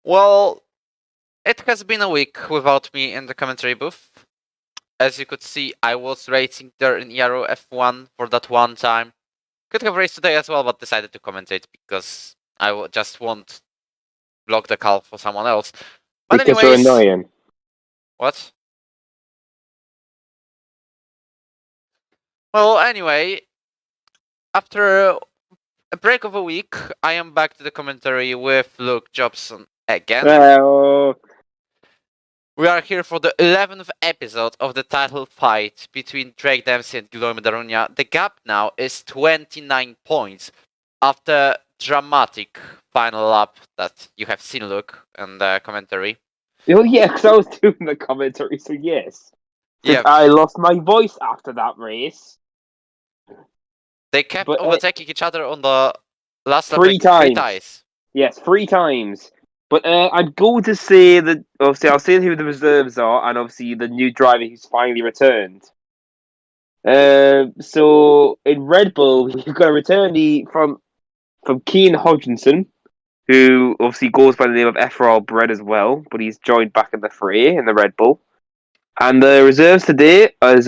Well, it has been a week without me in the commentary booth. As you could see, I was racing there in Ero F1 for that one time. Could have raced today as well, but decided to commentate because I just won't block the call for someone else. But Because anyways, you're annoying. What? Well, anyway, after a break of a week, I am back to the commentary with Luke Jobson again. Well, We are here for the 11th episode of the title fight between Drake Dempsey and Guillermo de Ruña. The gap now is 29 points after dramatic final lap that you have seen, Luke, in the commentary. oh yeah, because I was doing the commentary, so yes. Yeah. I lost my voice after that race. They kept overtaking each other on the last lap three times. Yes, 3 times. But I'm going to say that, obviously, I'll say who the reserves are, and obviously the new driver who's finally returned. So, in Red Bull, you've got a returnee from Keane Hodgkinson, who obviously goes by the name of F1 Bread as well, but he's joined back in the fray in the Red Bull. And the reserves today is,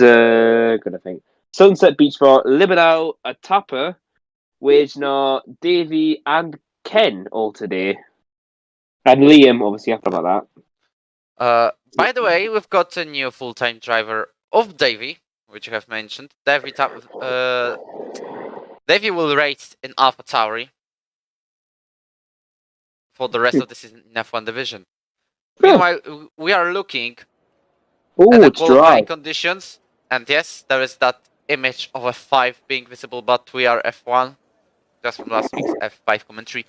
Sunset Beach for Libidal, a Tapper, Wajner, Davey, and Ken all today. And Liam, obviously, after that. By the way, we've got a new full-time driver of Davey, which you have mentioned. Davey will race in AlphaTauri for the rest of the season in F1 division. Meanwhile, we are looking at the qualifying conditions, and yes, there is that image of a 5 being visible, but we are F1, just from last week's F5 commentary.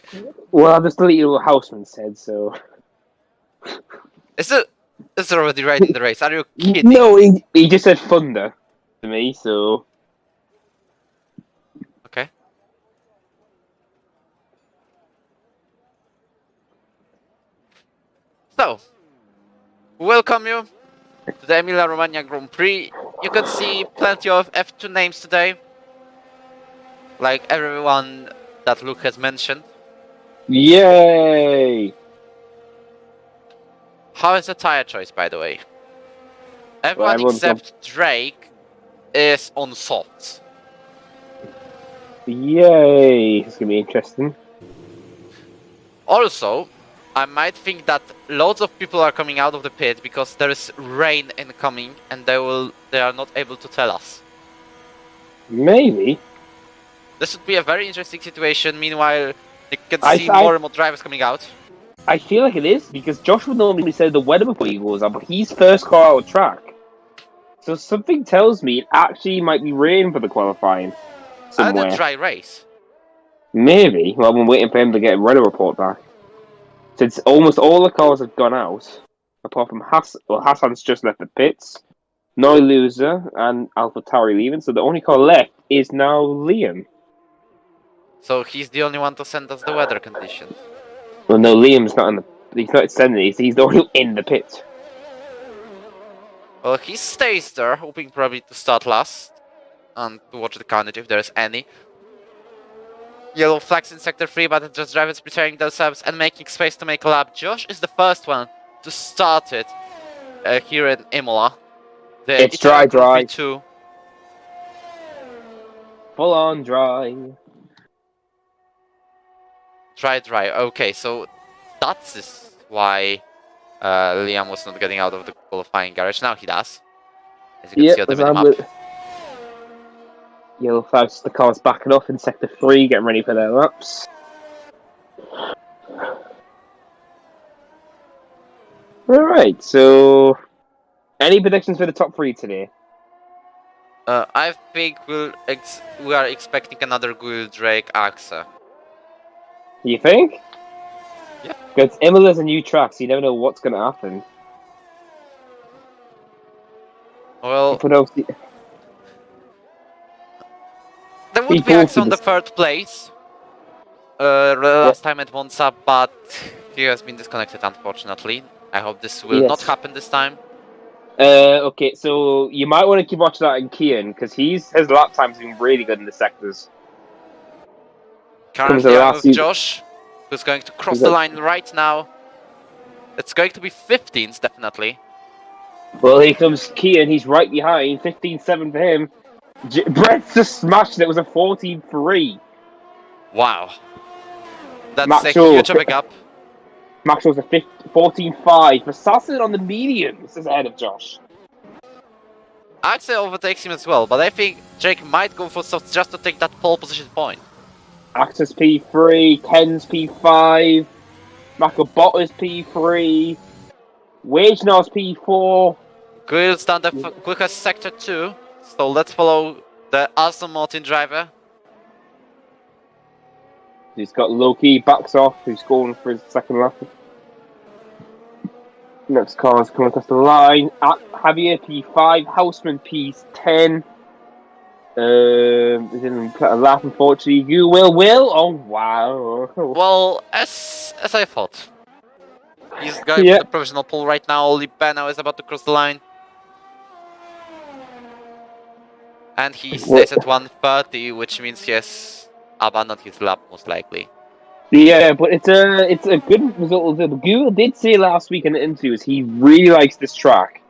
Well, I've just deleted what Houseman said, so... Is it already right in the race? Are you kidding? No, he just said thunder to me, so... Okay. So, welcome you to the Emilia Romagna Grand Prix. You can see plenty of F2 names today, like everyone that Luke has mentioned. Yay! How is the tire choice, by the way? Everyone except Drake is on softs. Yay! It's gonna be interesting. Also, I might think that loads of people are coming out of the pit because there is rain incoming and they are not able to tell us. Maybe. This would be a very interesting situation. Meanwhile, you can see more and more drivers coming out. I feel like it is, because Josh would normally say the weather before he goes out, but he's first car out of track. So something tells me it actually might be rain for the qualifying somewhere. And a dry race. Maybe. Well, I'm waiting for him to get a weather report back. Since almost all the cars have gone out, apart from Hassan's just left the pits, Noy Loser and AlphaTauri leaving, so the only car left is now Liam. So he's the only one to send us the weather conditions. Well, no, Liam's not he's not sending these, he's the only in the pit. Well, he stays there, hoping probably to start last and to watch the carnage if there's any. Yellow flags in sector 3, but just drivers preparing themselves and making space to make a lap. Josh is the first one to start it here in Imola. It's dry. Too. Full on dry. Dry. Okay, so that's why Liam was not getting out of the qualifying garage. Now he does. As you can see on the minimap. Yellow flags, the car's backing off in sector 3, getting ready for their laps. Alright, so... Any predictions for the top 3 today? I think we are expecting another Guil Drake AXA. You think? Yeah. Because Emilia's a new track, so you never know what's going to happen. Well... There would be AXA on the 3rd place. Last time at Monza, but he has been disconnected, unfortunately. I hope this will not happen this time. Okay, so you might want to keep watching that in Kian, because his lap time's been really good in the sectors. Currently I'm with Josh, who's going to cross the line right now. It's going to be 15s, definitely. Well, here comes Kian. He's right behind. 15-7 for him. Brett's just smashed it. It was a 14-3. Wow. That's a Maxwell, huge big up. Maxwell's a 14-5. Assassin on the mediums is ahead of Josh. Axel overtakes him as well, but I think Jake might go for softs just to take that pole position point. Axis P3, Ken's P5, Makabota's P3, Wagenar's P4. Grill's down the quickest sector 2, so let's follow the Aston Martin driver. He's got Loki, backs off, who's going for his second lap. Next car's coming across the line. Javier P5, Houseman P10. He didn't put a lap, unfortunately. You will. Oh wow. Well, as I thought. He's going for the provisional pole right now. Oli Benno is about to cross the line. And he stays at 130, which means he has abandoned his lap most likely. Yeah, but it's a good result. Google did say last week in the interviews he really likes this track.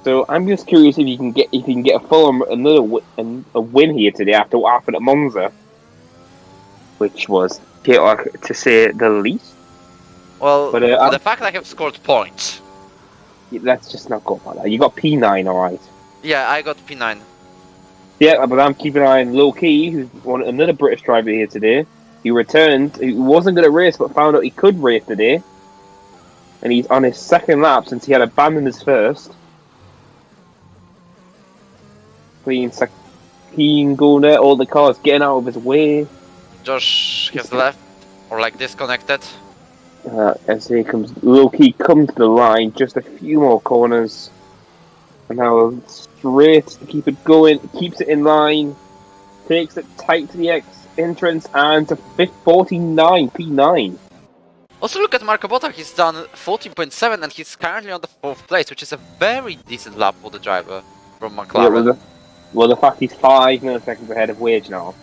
So I'm just curious if he can get a full a win here today after what happened at Monza, which was chaotic to say the least. Well, but the fact that I have scored points. Let's just not go for that. You got P9, alright. Yeah, I got P9. Yeah, but I'm keeping an eye on Low Key, who's another British driver here today. He returned. He wasn't going to race, but found out he could race today. And he's on his second lap since he had abandoned his first. Keen going there, all the cars getting out of his way. Josh has left, or like disconnected. As here comes Low Key, comes to the line, just a few more corners. And now straight to keep it going, keeps it in line, takes it tight to the entrance and to 49, P9. Also look at Marco Botta, he's done 14.7 and he's currently on the 4th place, which is a very decent lap for the driver from McLaren. Yeah, well, the fact he's 5 milliseconds ahead of Wage now.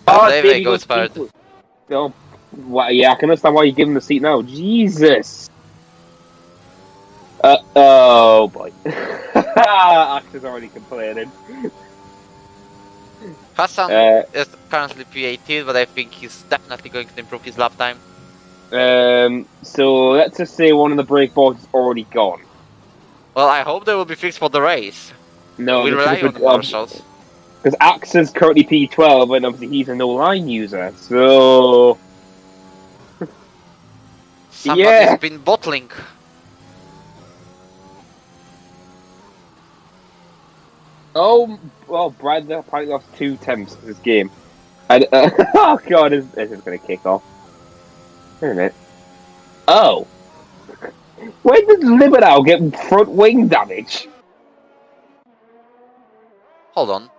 David goes third. Oh, well, yeah, I can understand why you give him the seat now. Jesus! Oh boy. Actor's already complaining. Hassan is currently P18, but I think he's definitely going to improve his lap time. So let's just say one of the brake boards is already gone. Well, I hope they will be fixed for the race. No, we rely on the marshals. Because Axe is currently P12, and obviously he's a no-line user, so... Somebody's been bottling. Oh, well, Brad apparently lost 2 temps this game. And, oh god, this is going to kick off. Wait a minute. Oh! When did Liberal get front wing damage? Hold on.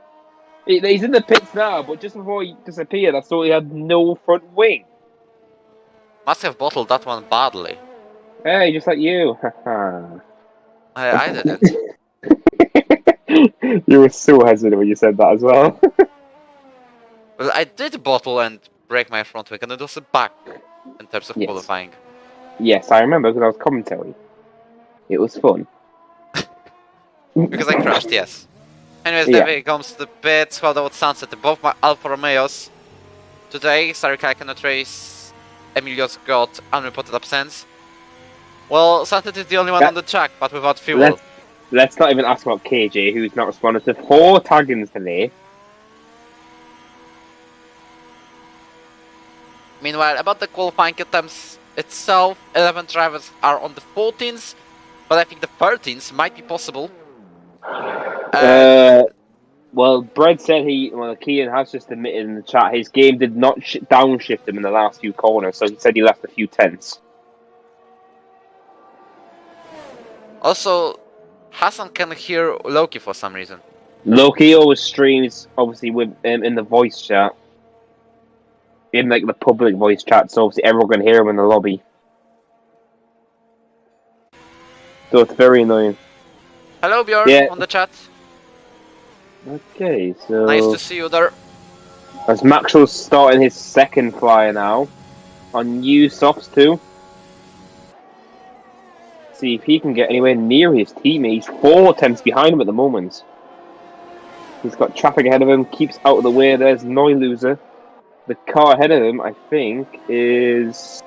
He's in the pits now, but just before he disappeared, I saw he had no front wing. Must have bottled that one badly. Hey, just like you. I did it. You were so hesitant when you said that as well. Well, I did bottle and break my front wing, and it was a back in terms of qualifying. Yes, I remember because I was commentary. It was fun. Because I crashed, yes. Anyways, there comes the pits, well, out sunset. Both my Alfa Romeos. Today, Sarika I cannot race. Emilio's got unreported absence. Well, Sunset is the only one on the track, but without fuel. Let's not even ask about KJ, who's not responded to 4 taggings today. Meanwhile, about the qualifying attempts itself, 11 drivers are on the 14s, but I think the 13s might be possible. Well, Brad said Kian has just admitted in the chat his game did not downshift him in the last few corners, so he said he left a few tenths. Also, Hassan can hear Loki for some reason. Loki always streams, obviously, with in the voice chat. In like the public voice chat, so obviously everyone can hear him in the lobby. So it's very annoying. Hello Bjorn on the chat. Okay, so... Nice to see you there. As Maxwell's starting his second flyer now. On new softs too. Let's see if he can get anywhere near his teammate. He's 4 attempts behind him at the moment. He's got traffic ahead of him, keeps out of the way. There's Noy Loser. The car ahead of him, I think, is...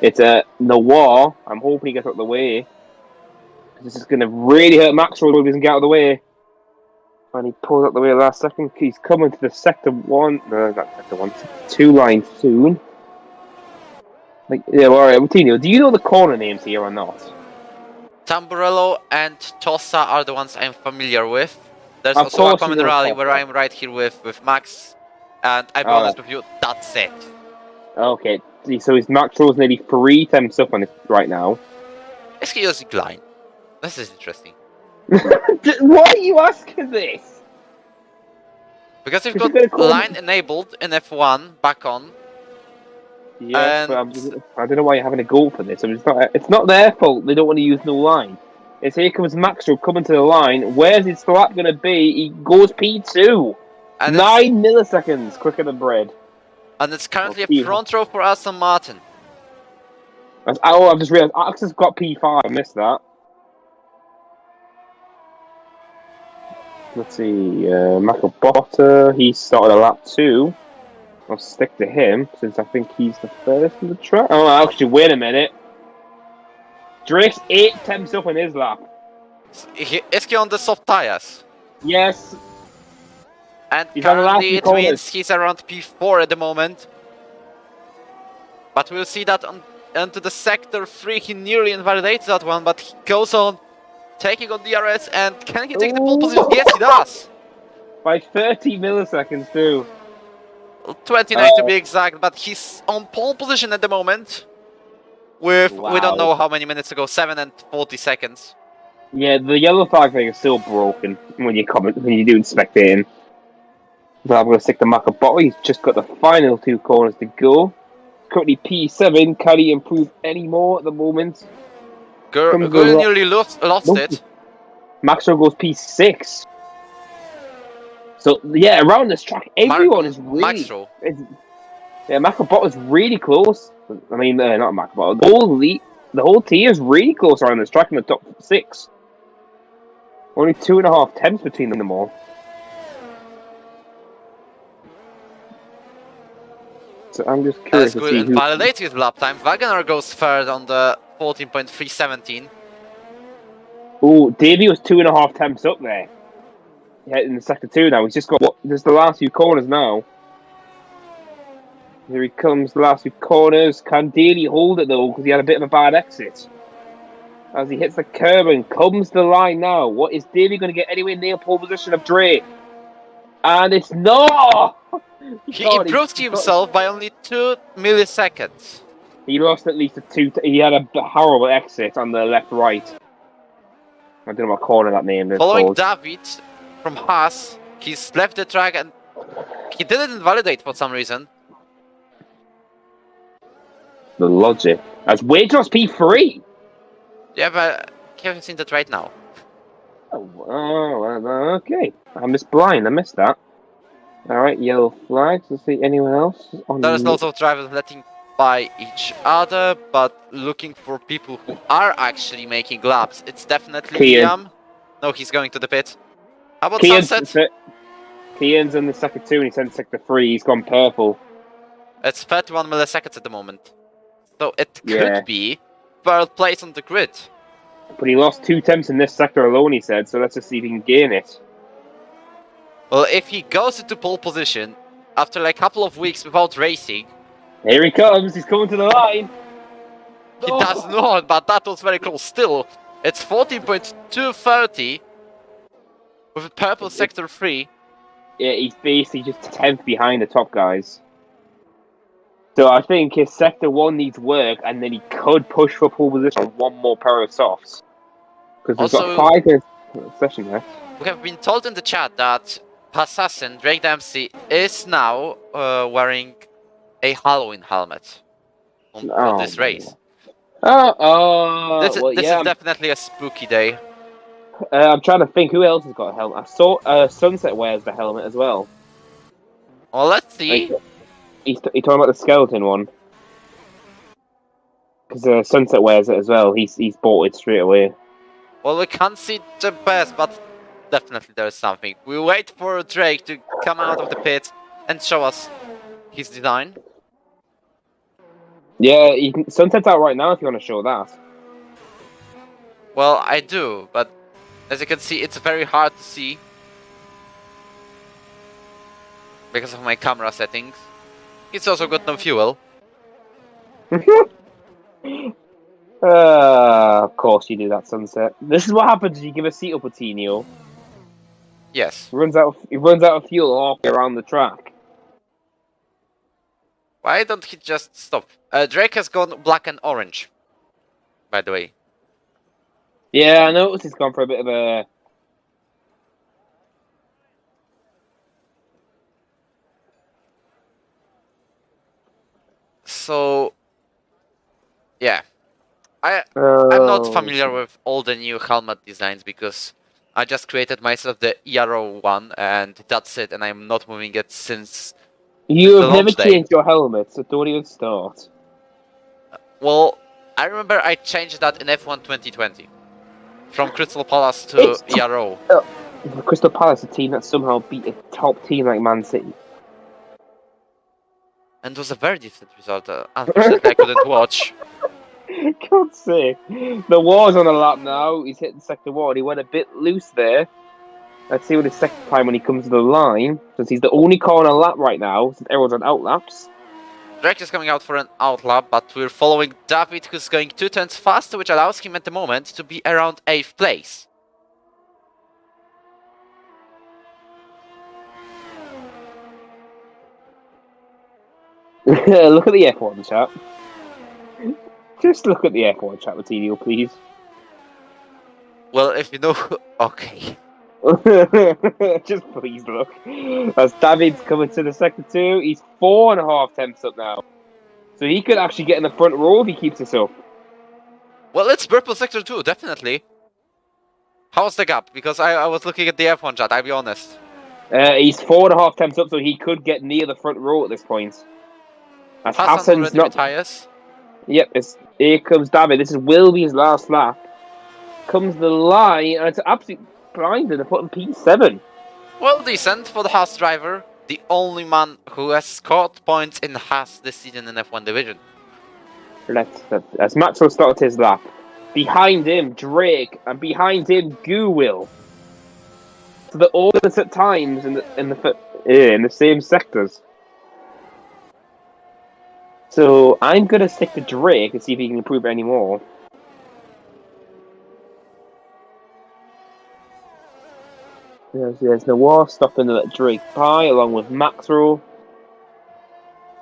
It's a Noir. I'm hoping he gets out of the way. This is going to really hurt Maxwell if he doesn't get out of the way. And he pulls out the way last second. He's coming to the sector 1. No, not sector 1. 2 line soon. Like, yeah, alright, Martino, do you know the corner names here or not? Tamburello and Tossa are the ones I'm familiar with. There's Of also a course common you know rally Tossa. where I'm right here with Max. And I'll be honest with you, that's it. Okay, so his Maxwell's nearly 3 attempts up on it right now. Is he using line? This is interesting. Why are you asking this? Because we've Because got you're gonna call line enabled in F1 back on. Yeah, but And- I don't know why you're having a go for this. I mean, it's not their fault they don't want to use no line. It's here comes Maxwell coming to the line. Where's his lap going to be? He goes P2. And 9 milliseconds quicker than Bread. And it's currently P- a front row for Aston Martin. I've just realised Axel's got P5. I missed that. Let's see. Michael Botter, he started a lap 2. I'll stick to him since I think he's the first in the track. Oh, actually, wait a minute. Drake's 8 attempts up on his lap. Is he on the soft tires? Yes. And He's on the last currently few it corners. means he's around P4 at the moment. But we'll see that onto the sector 3. He nearly invalidates that one, but he goes on taking on DRS. And can he take the pole position? Yes, he does. By 30 milliseconds, too. 29 to be exact, but he's on pole position at the moment. With, we don't know how many minutes ago, 7 and 40 seconds. Yeah, the yellow flag thing is still broken when you do spectating. But I'm going to stick to Makaboto. He's just got the final 2 corners to go. Currently P7. Can he improve any more at the moment? Girl nearly lost it. Maxwell goes P6. So, yeah, around this track, everyone is really... Maxwell. Yeah, Makaboto's really close. I mean, not Makaboto. The whole team is really close around this track in the top 6. Only 2.5 tenths between them all. So I'm just curious That's to good. see And who... validates his lap time. Wagner goes third on the 14.317. Oh, Davey was 2.5 tenths up there. Yeah, in the sector 2 now. He's just got just the last few corners now. Here he comes, the last few corners. Can Daly hold it though? Because he had a bit of a bad exit. As he hits the curb and comes to the line now. What is Davey going to get anywhere near pole position of Dre? And it's not! He improved himself by only 2 milliseconds. He lost at least he had a horrible exit on the left-right. I don't know what corner that name is Following called. David from Haas, he's left the track and he didn't invalidate for some reason. The logic. As Wojciech P3! Yeah, but I haven't seen that right now. Oh, okay. I'm just blind, I missed that. Alright, yellow flags. Let's see anyone else. There's lots of drivers letting by each other, but looking for people who are actually making laps. It's definitely Liam. No, he's going to the pit. How about Sunset? Kian's in the sector 2 and he's in sector 3. He's gone purple. It's 31 milliseconds at the moment. So it could be third place on the grid. But he lost 2 attempts in this sector alone, he said, so let's just see if he can gain it. Well, if he goes into pole position after like a couple of weeks without racing... Here he comes, he's coming to the line! He does not, but that was very close. Still, it's 14.230 with a purple sector 3. Yeah, he's basically just 10th behind the top guys. So I think his sector 1 needs work, and then he could push for pole position on 1 more pair of softs. Because we've got 5 minutes session left. We have been told in the chat that Assassin Drake Dempsey is now wearing a Halloween helmet on this race. This is definitely a spooky day. I'm trying to think who else has got a helmet. I saw Sunset wears the helmet as well. Well, let's see. He's talking about the skeleton one. Because Sunset wears it as well. He's bought it straight away. Well, we can't see the best, but definitely there is something. We wait for Drake to come out of the pit and show us his design. Yeah, Sunset's out right now if you want to show that. Well, I do, but as you can see, it's very hard to see because of my camera settings. It's also got no fuel. Of course you do that, Sunset. This is what happens if you give a seat up a Tino. Yes. He runs out of fuel all around the track. Why don't he just stop? Drake has gone black and orange, by the way. Yeah, I noticed he's gone for a bit of a... So, yeah. I'm not familiar with all the new helmet designs because I just created myself the Ero 1 and that's it, and I'm not moving it since... You the have never launch day. changed your helmet, so don't even start. Well, I remember I changed that in F1 2020. From Crystal Palace to Ero. Crystal Palace, a team that somehow beat a top team like Man City. And it was a very decent result. Unfortunately, I couldn't watch. God's sake. The war's on a lap now. He's hitting sector 1. He went a bit loose there. Let's see what his second time when he comes to the line. Since he's the only car on a lap right now, since everyone's on out laps. Drake is coming out for an outlap, but we're following David, who's going 2 turns faster, which allows him at the moment to be around 8th place. Look at the F1 chat. Just look at the F1 chat, Matinho, please. Well, if you know... Okay. Just please look. As David's coming to the sector 2, he's 4.5 tenths up now. So he could actually get in the front row if he keeps this up. Well, it's purple sector 2, definitely. How's the gap? Because I was looking at the F1 chat, I'll be honest. He's 4.5 tenths up, so he could get near the front row at this point. As Hassan's not... retires. Yep, here comes David. This will be his last lap. Comes the line, and it's absolutely blinded. They're putting P7. Well, decent for the Haas driver. The only man who has scored points in Haas this season in F1 division. As Maxwell started his lap. Behind him, Drake, and behind him, Guwil. So they're all at times in the same sectors. So I'm gonna stick to Drake and see if he can improve any more. There's Noir stopping to let Drake by, along with Maxwell.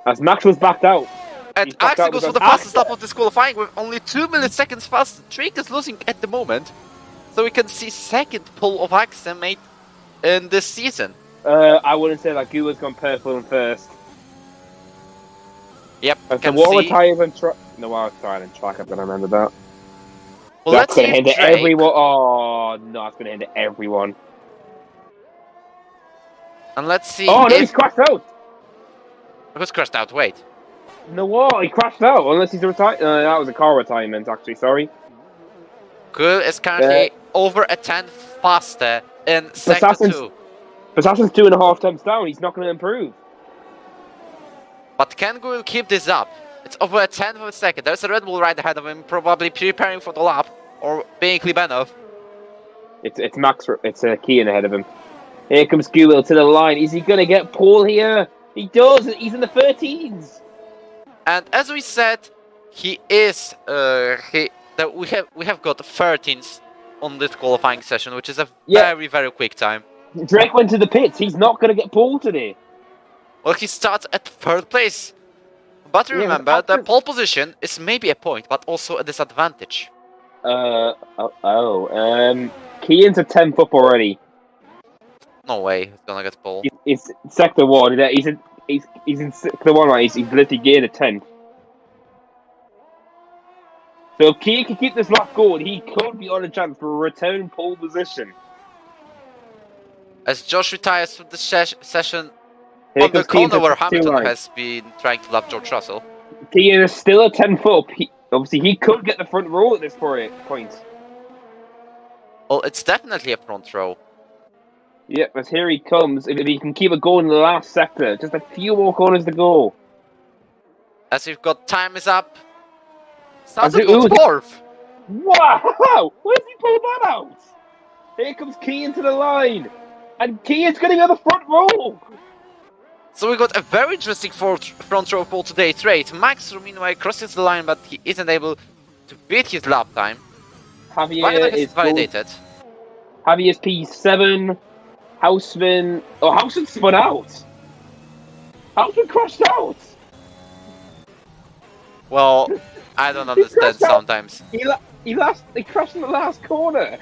As Maxwell's backed out. And Axel goes for the fastest lap of this qualifying with only 2 milliseconds faster. Drake is losing at the moment. So we can see second pole of Axel made in this season. I wouldn't say that. Gua's gone purple in first. Yep, the Noir tires on track. Noir tires on track, I've got to remember that. Well, that's going to hinder everyone. Oh, no, it's going to hinder everyone. And let's see. Oh, no, he's crashed out. Who's crashed out? Wait. Noir, he crashed out. Unless he's retired. That was a car retirement, actually. Sorry. Gu is currently over a 10th faster in sector 2. Assassin's 2.5 tenths down. He's not going to improve. But can Gu keep this up? It's over a 10th of a second. There's a Red Bull right ahead of him, probably preparing for the lap or being Klibanov. It's Max. It's Kian ahead of him. Here comes Guwil to the line. Is he going to get Paul here? He does. He's in the 13s. And as we said, he is. We have got 13s on this qualifying session, which is a very quick time. Drake went to the pits. He's not going to get Paul today. Well, he starts at 3rd place. But remember, the pole position is maybe a point, but also a disadvantage. Kian's a 10th up already. No way, he's gonna get pole. It's sector 1. He's in sector 1, right? He's literally gained a 10th. So if Kian can keep this lap going, he could be on a chance for a return pole position. As Josh retires from the session on the corner where Hamilton has been trying to lap George Russell. Kian is still a 10th up. Obviously, he could get the front row at this point. Well, it's definitely a front row. Yep, as here he comes. If he can keep it going in the last sector, just a few more corners to go. As we've got time is up. Started with fourth. Wow! Where's he pulled that out? Here comes Keane to the line. And Keane's getting on the front row. So we got a very interesting front row for today's race. Max, meanwhile, crosses the line, but he isn't able to beat his lap time. Javier is validated. Javier's P7. Houseman. Oh, Houseman spun out. Houseman crashed out. Well, I don't understand sometimes. He crashed in the last corner.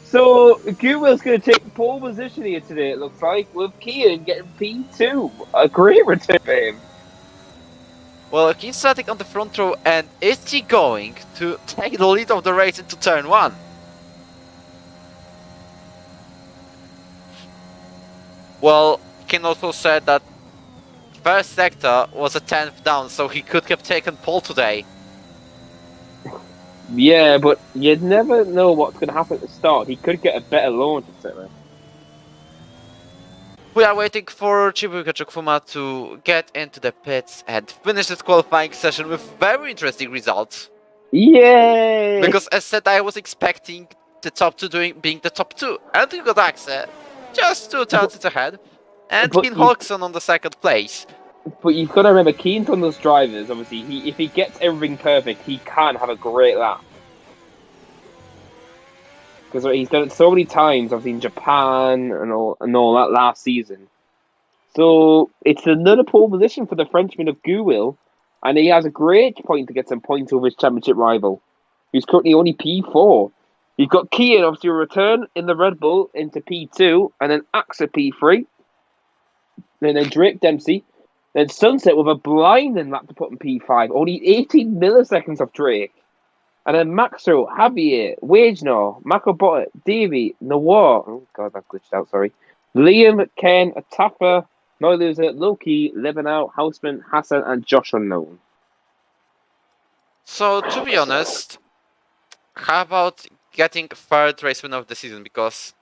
So Goodwill's going to take pole position here today, it looks like, with Keane getting P2. A great return for him. Well, he's starting on the front row, and is he going to take the lead of the race into turn 1? Well, Keane also said that first sector was a 10th down, so he could have taken pole today. Yeah, but you'd never know what's going to happen at the start. He could get a better launch, etc. We are waiting for Chibuka Chukfuma to get into the pits and finish this qualifying session with very interesting results. Yay! Because as said, I was expecting the top two being the top two. And we got Axe just 2 turns ahead. And Keane Hodgson on the 2nd place. But you've got to remember, Keane's one of those drivers, obviously, if he gets everything perfect, he can have a great lap. Because he's done it so many times, obviously in Japan and all that last season. So it's another pole position for the Frenchman of Goodwill, and he has a great point to get some points over his championship rival, who's currently only P4. You've got Keane, obviously, a return in the Red Bull into P2, and then Axe P3, and then Drake Dempsey. Then Sunset with a blinding lap to put in P5, only 18 milliseconds off Drake. And then Maxwell, Javier, Wajner, Makobot, Davey, Noir. Oh god, that glitched out, sorry. Liam, Ken, Atafa, Noiloser, Loki, Lebanon, Houseman, Hassan, and Josh Unknown. So, to be honest, how about getting 3rd race winner of the season? Because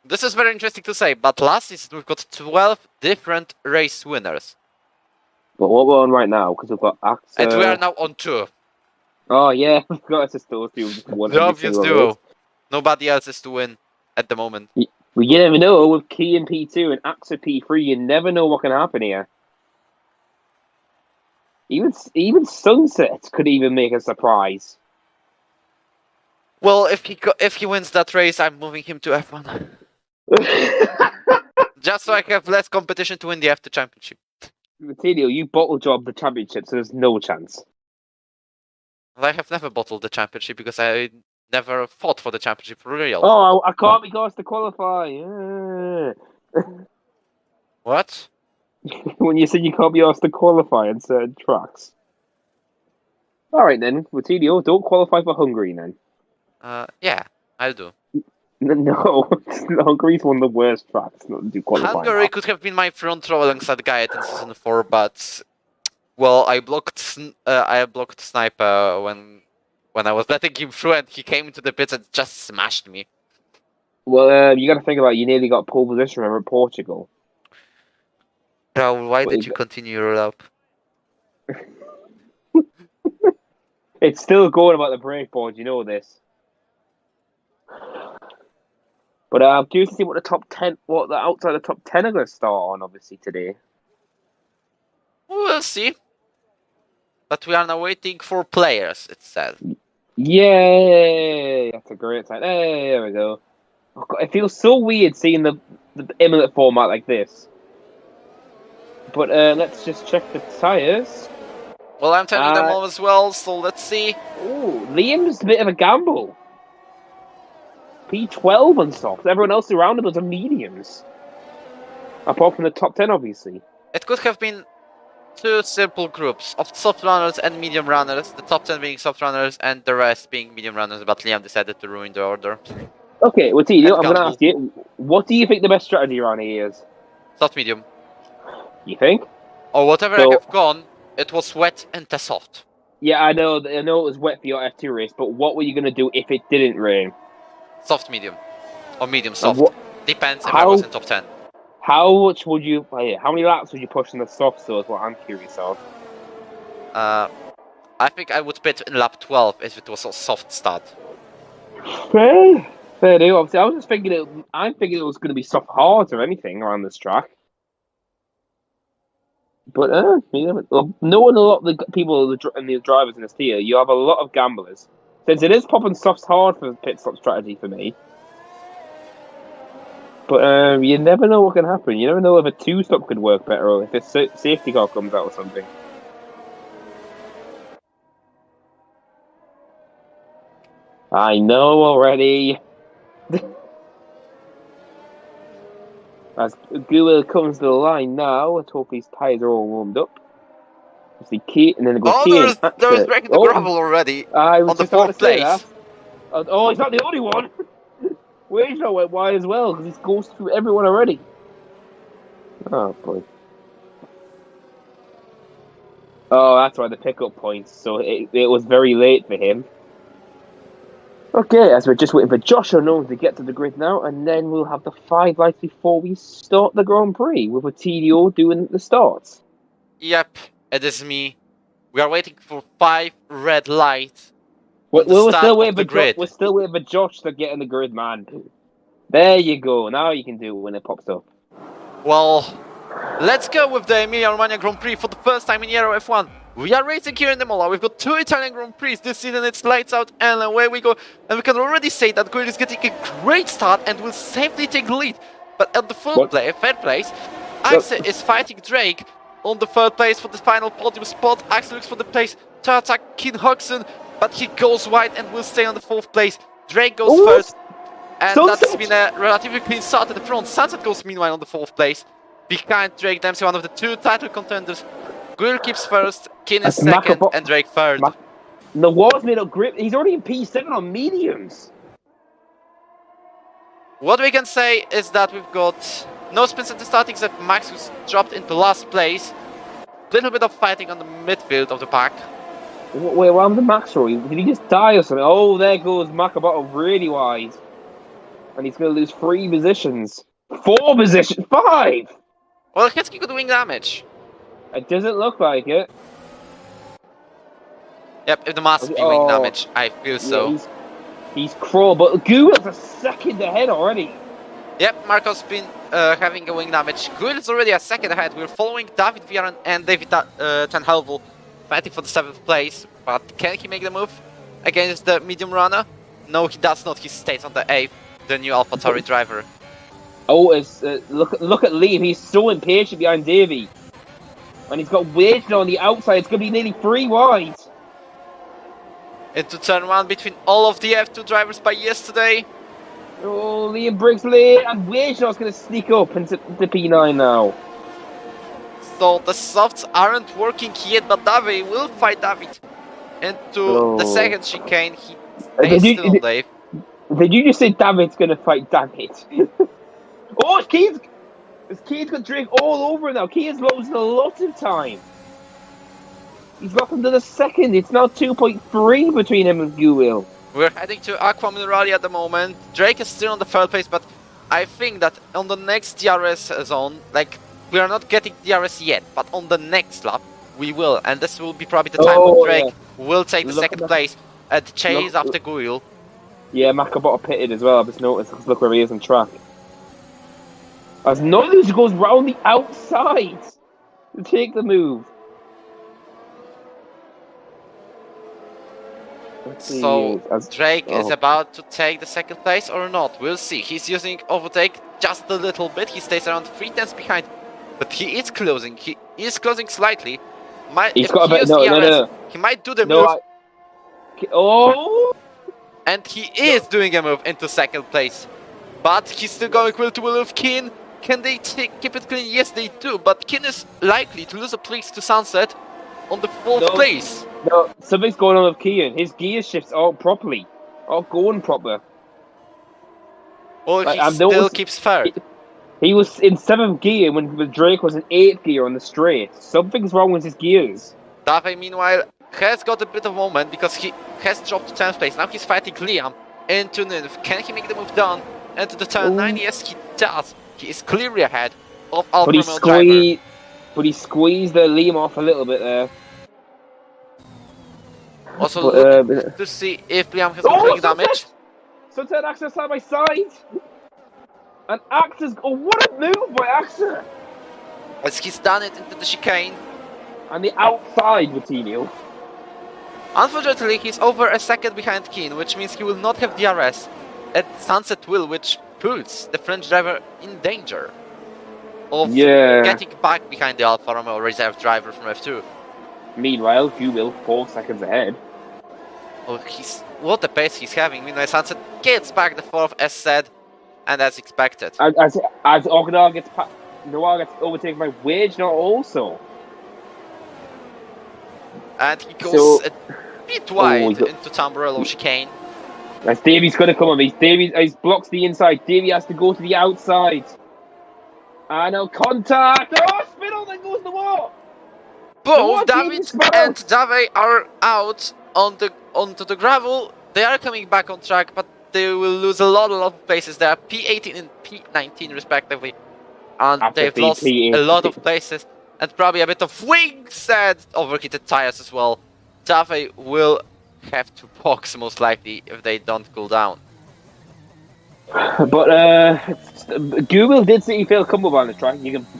this is very interesting to say, but last season we've got 12 different race winners. But what we're on right now, because we've got Axe. And we are now on 2. Oh yeah, we've got to still do one. The obvious duo. Nobody else is to win at the moment. You never know with Key and P2 and Axe P3. You never know what can happen here. Even Sunset could even make a surprise. Well, if he wins that race, I'm moving him to F1. Just so I have less competition to win the F2 championship. Matilio, you bottle job the championship, so there's no chance. I have never bottled the championship because I never fought for the championship for real. Oh, I can't be asked to qualify. Yeah. What? When you said you can't be asked to qualify on certain tracks. Alright then, Matilio, don't qualify for Hungary then. Yeah, I'll do. No, Hungary's one of the worst tracks not to do qualifying. Hungary could have been my front row alongside Gaiet in season 4, but well, I blocked Sniper when I was letting him through, and he came into the pits and just smashed me. Well, you got to think about it, you nearly got pole position, remember, Portugal. Raul, why did you continue your lap? It's still going about the brake board, you know this. But I'm curious to see what the outside of the top 10 are going to start on, obviously, today. We'll see. But we are now waiting for players, it says. Yay! That's a great time. Hey, there we go. Oh, God, it feels so weird seeing the emulate format like this. But let's just check the tyres. Well, I'm telling them all as well, so let's see. Oh, Liam's a bit of a gamble. P12 on softs. Everyone else around him was on mediums. Apart from the top 10, obviously. It could have been 2 simple groups of soft runners and medium runners, the top 10 being soft runners and the rest being medium runners, but Liam decided to ruin the order. Okay, well, T, I'm going to ask you, what do you think the best strategy around here is? Soft medium. You think? Or whatever I have gone, it was wet and the soft. Yeah, I know it was wet for your F2 race, but what were you going to do if it didn't rain? Soft medium. Or medium And soft. what, Depends if I was in top 10. how much would you, how many laps would you push in the soft, so is what I'm curious of. I think I would pit in lap 12 if it was a soft start. Fair deal. Obviously, I was just thinking I'm thinking it was going to be soft hard or anything around this track. But knowing a lot of the people and the drivers in this tier, you have a lot of gamblers. Since it is popping softs hard for the pit stop strategy for me. But you never know what can happen. You never know if a 2-stop could work better or if a safety car comes out or something. I know already. As Gula comes to the line now, let's hope his tyres are all warmed up. See Kate, and then go there's wrecking the gravel already. I was on the just about 4th to say place. that. Oh, he's not the only one. Wojciech went wide as well because he's goes through everyone already. Oh boy. Oh, that's why the pickup points. So it was very late for him. Okay, as we're just waiting for Josh Unknown to get to the grid now, and then we'll have the 5 lights before we start the Grand Prix with a TDO doing the starts. Yep, it is me. We are waiting for 5 red lights. We're still waiting for Josh to get in the grid, man. There you go. Now you can do it when it pops up. Well, let's go with the Emilia Romagna Grand Prix for the first time in Ero F1. We are racing here in the Mola. We've got 2 Italian Grand Prix this season. It's lights out and away we go. And we can already say that Guil is getting a great start and will safely take the lead. But at the third place, Axel is fighting Drake on the 3rd place for the final podium spot. Axel looks for the place to attack Keen Hodgson, but he goes wide and will stay on the 4th place. Drake goes first, and that's been a relatively clean start at the front. Sunset goes meanwhile on the 4th place, behind Drake Dempsey, one of the 2 title contenders. Guil keeps first, Keen is second, and Drake third. The wall's made of grip. He's already in P7 on mediums. What we can say is that we've got no spins at the start except Max, who's dropped into last place. Little bit of fighting on the midfield of the pack. Wait, what happened to Max? Did he just die or something? Oh, there goes Makabato really wide. And he's going to lose 3 positions. 4 positions? 5! Well, Hitsky could wing damage. It doesn't look like it. Yep, if the mass be wing damage, I feel so. Yeah, he's crawled, but Guil's a second ahead already. Yep, Marco's been having a wing damage. Guil is already a second ahead. We're following David Viaran and David Ten Helvel, fighting for the 7th place. But can he make the move against the medium runner? No, he does not. He stays on the 8th, the new AlphaTauri driver. Oh, look at Liam. He's so impatient behind Davey. And he's got Wojciech on the outside. It's going to be nearly 3 wide. Into turn 1 between all of the F2 drivers by yesterday. Oh, Liam Briggs late. And Wojciech's going to sneak up into the P9 now. So the softs aren't working yet, but David will fight David into the second chicane. He stays still on Dave. Did you just say David's going to fight David? Oh, Keith's got Drake all over now. Keith's losing a lot of time. He's got him to the 2nd. It's now 2.3 between him and Guil. We're heading to Aqua Minerali at the moment. Drake is still on the 3rd place, but I think that on the next DRS zone, like, we are not getting DRS yet, but on the next lap, we will. And this will be probably the time when Drake will take the 2nd place and chase after Guil. Yeah, Makabato pitted as well. I've just noticed. Look where he is on track. As Noise goes round the outside to take the move. So Drake is about to take the 2nd place or not? We'll see. He's using overtake just a little bit. He stays around 3 tenths behind, but he is closing. He is closing slightly. He's got a bit. No. He might do the move. Oh! And he is doing a move into 2nd place, but he's still going well to Will of Keen. Can they keep it clean? Yes, they do, but Keen is likely to lose a place to Sunset on the 4th place. No, something's going on with Keen. His gear shifts aren't going proper. Well, he still keeps 3rd. He was in 7th gear when Drake was in 8th gear on the straight. Something's wrong with his gears. Dave, meanwhile, has got a bit of moment because he has dropped to 10th place. Now he's fighting Liam into Nymph. Can he make the move down into the turn 9? Yes, he does. He is clearly ahead of Alfa Romeo driver. But he squeezed the Liam off a little bit there. Also, look to see if Liam has been taking damage. Sunset Axel side by side. And Axel's... Oh, what a move by Axel! As he's done it into the chicane. And the outside with Tino. Unfortunately, he's over a second behind Keen, which means he will not have DRS at Sunset will, which puts the French driver in danger of getting back behind the Alfa Romeo reserve driver from F2. Meanwhile, Google 4 seconds ahead. Oh, what a pace he's having. Meanwhile, Sunset gets back the 4th, as said, and as expected. As Ognar gets Noir gets overtaken by Wage, not also. And he goes a bit wide into Tamburello chicane. As Davy's going to come on me. Davy blocks the inside. Davy has to go to the outside. And no contact. Oh, Spittle, then goes the wall. Both David and Dave are out onto the gravel. They are coming back on track, but they will lose a lot of places. They are P18 and P19 respectively. And they've lost a lot of places. And probably a bit of wings and overheated tires as well. Dave will have to box most likely if they don't cool down. But Google did see Phil come up on the track.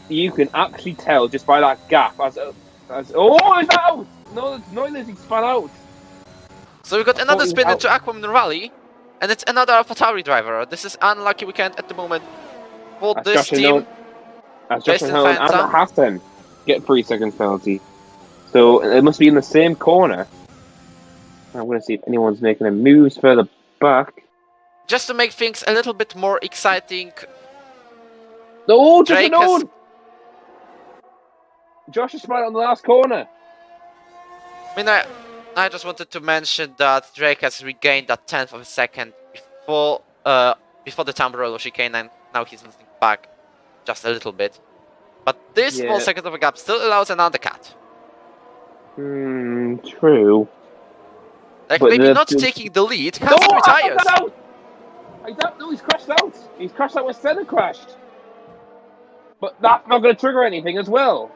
You can actually tell just by that gap. Oh, is that out? No, he's spun out. So we've got another spin into Aquaman Rally, and it's another AlphaTauri driver. This is unlucky weekend at the moment for this team. As Justin Helen and Hassan get 3 seconds penalty. So it must be in the same corner. I'm going to see if anyone's making a moves further back. Just to make things a little bit more exciting. No, Drake has... Josh is spun on the last corner. I mean, I just wanted to mention that Drake has regained that 10th of a second before the Tamburello chicane, and now he's losing back just a little bit. But this small second of a gap still allows an undercut. True. Like, but maybe not taking the lead. Hansen retires. I don't know, he's crashed out. He's crashed out where Senna crashed. But that's not going to trigger anything as well.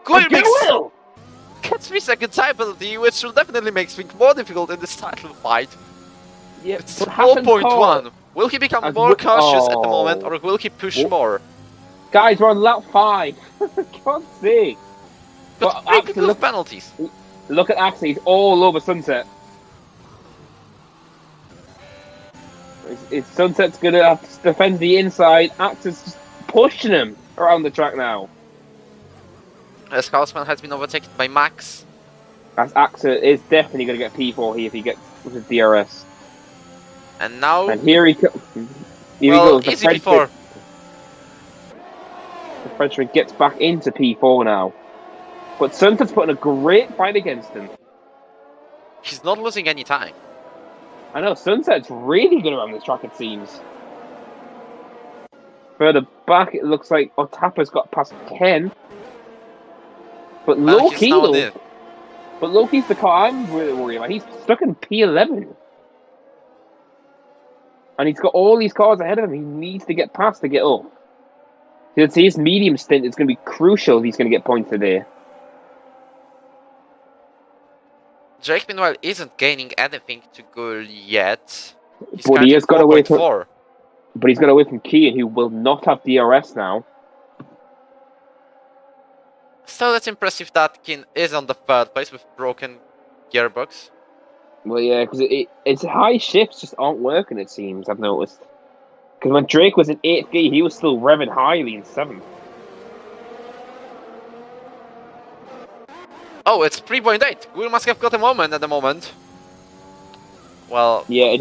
Will gets 3 second time penalty, which will definitely make things more difficult in this title fight. Yeah, it's 4.1. Will he become more cautious at the moment, or will he push more? Guys, we're on lap 5. God's sake. But Axel, penalties. Look at Axel, he's all over Sunset. Sunset's going to have to defend the inside. Axel's just pushing him around the track now. As Houseman has been overtaken by Max. As Axel is definitely going to get P4 here if he gets with his DRS. And now... And here he comes. Well, easy P4. The Frenchman gets back into P4 now. But Sunset's putting a great fight against him. He's not losing any time. I know, Sunset's really good around this track, it seems. Further back, it looks like Otappa's got past 10. But low-key, but low-key's the car I'm really worried about. He's stuck in P11. And he's got all these cars ahead of him. He needs to get past to get up. His medium stint is going to be crucial if he's going to get points today. Drake, meanwhile, isn't gaining anything to goal yet. But he has got away from... But he's got away from Kian, who will not have DRS now. So that's impressive that Kian is on the 3rd place with broken gearbox. Well, yeah, because it's high shifts just aren't working, it seems, I've noticed. Because when Drake was in 8th gear, he was still revving highly in 7th. Oh, it's 3.8. We must have got a moment at the moment. Well... Yeah,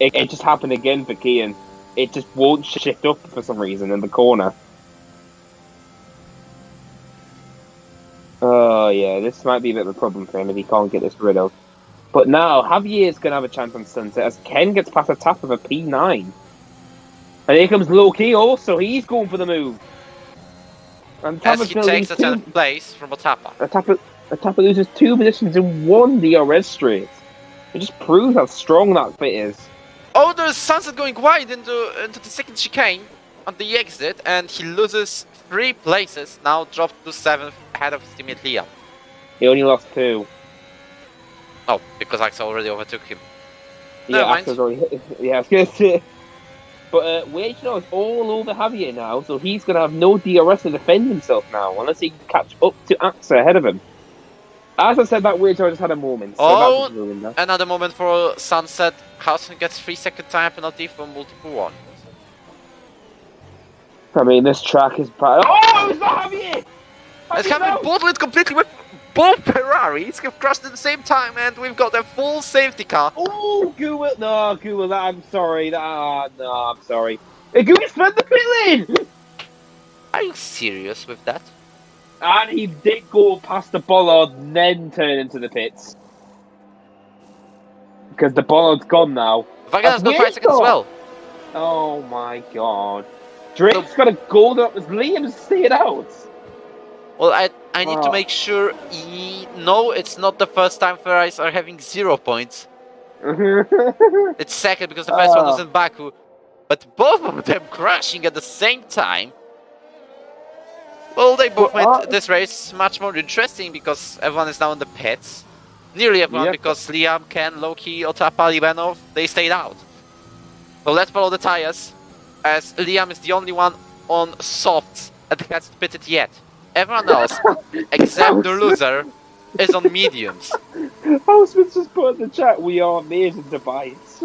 it just happened again for Kian. It just won't shift up for some reason in the corner. Oh, yeah, this might be a bit of a problem for him if he can't get this rid of. But now, Javier's going to have a chance on Sunset as Ken gets past a tap of a P9. And here comes Low-Key also. He's going for the move. And as Tappa's he going to takes lose the 10th place from Otapa. Tappa loses 2 positions in 1 DRS straight. It just proves how strong that fit is. Oh, there's Sunset going wide into the second chicane on the exit, and he loses 3 places, now dropped to 7th ahead of his teammate Liam. He only lost 2. Oh, because Axel already overtook him. Yeah, Never mind. Axel's already. Yeah, I was going to say. But Wojciech is all over Javier now, so he's going to have no DRS to defend himself now, unless he can catch up to Axel ahead of him. As I said, that Wojciech just had a moment. So Oh, that's ruined that. another moment for Sunset. Carlson gets 3-second time penalty for multiple ones. I mean, this track is bad. Oh, it's not Javier! It's having bottled completely with both Ferraris have crashed at the same time, and we've got a full safety car. Oh, Google. No, Google, I'm sorry. No, I'm sorry. Hey, Google spent the pit lane! Are you serious with that? And he did go past the bollard and then turn into the pits. Because the bollard's gone now. Wagner's got 5 seconds as well. Oh my god. Drake's got a gold up as Liam's stayed out. Well, I need to make sure no, it's not the first time Ferraris are having 0 points. It's second because the first one was in Baku. But both of them crashing at the same time. Well, they both made this race much more interesting because everyone is now in the pits. Nearly everyone, because Liam, Ken, Loki, Otapa, Livanov, they stayed out. So let's follow the tires, as Liam is the only one on softs that hasn't pitted yet. Everyone else, except the loser, is on mediums. Houseman's just put in the chat, we are amazing device.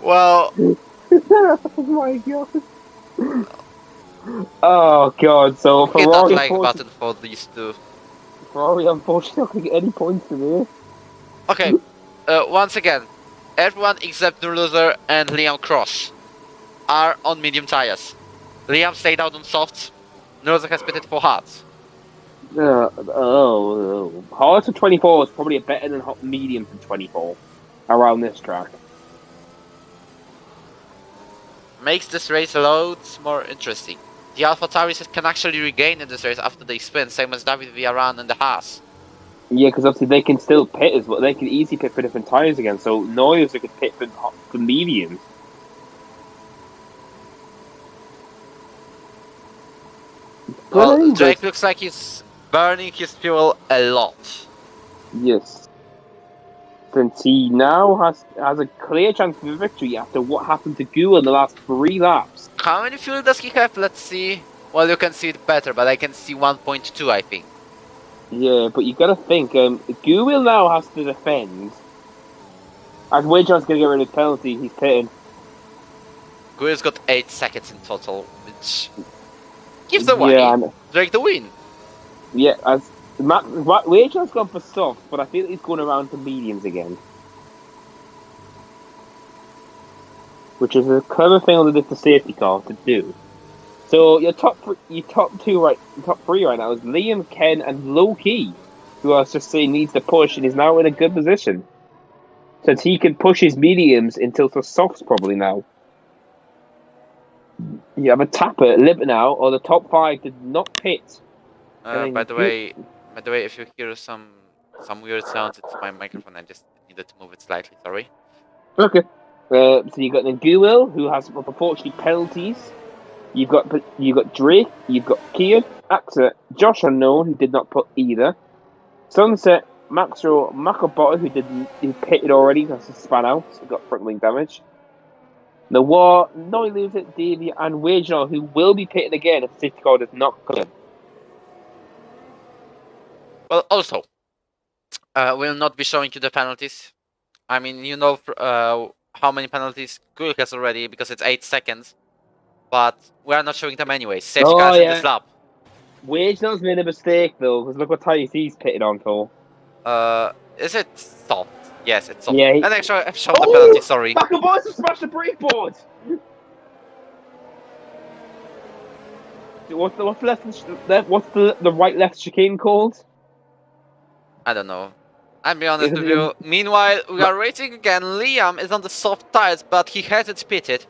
Well... oh my god. Oh god, so hit that like button for these two. Ferrari unfortunately not going to get any points today. Okay, once again, everyone except the loser and Liam Cross are on medium tires. Liam stayed out on softs, Loser has pitted for hards. Hards for 24 is probably better than hot medium for 24 around this track. Makes this race loads more interesting. The AlphaTauris can actually regain in this race after they spin, same as David Villaran and the Haas. Yeah, because obviously they can still pit as well. They can easily pit for different tyres again. So Noyes could pit for mediums. Well, Drake looks like he's burning his fuel a lot. Yes. Since he now has a clear chance of a victory after what happened to Gu in the last 3 laps. How many fuel does he have? Let's see. Well, you can see it better, but I can see 1.2, I think. Yeah, but you gotta think, Gu now has to defend. As Wojciech's gonna get rid of his penalty, he's pitting. Guil's got 8 seconds in total, which gives away Drake the win. Yeah, as Wojciech's gone for soft, but I feel he's going around to mediums again. Which is a clever thing on the safety car to do. So your top three right now is Liam, Ken, and Loki, who I was just saying needs to push and is now in a good position. Since he can push his mediums until the softs probably now. You have a tapper, Lip now, or the top 5 did not pit. By the way, if you hear some weird sounds, it's my microphone. I just needed to move it slightly. Sorry. Okay. So you got Nguel, who has unfortunately penalties. You've got Drake. You've got Kian, Axa, Josh Unknown, who did not put either. Sunset, Maxwell, Makobota, who pitted already because he span out. So got front wing damage. The War, Noy loses it, Davey, and Wojciech, who will be pitted again if the safety car does not come in. Well, also, we'll not be showing you the penalties. I mean, you know how many penalties Gul has already because it's 8 seconds. But we are not showing them anyway. Safety cars in this lap. Wojciech's made a mistake though, because look what tyres he's pitted on for. Is it soft? Yes, it's soft. Yeah, and actually, I've shown the penalty. Sorry. Makobota has smashed the brake board. What's the right left chicane called? I don't know. I'll be honest with you. Meanwhile, we are racing again. Liam is on the soft tires, but he hasn't pitted,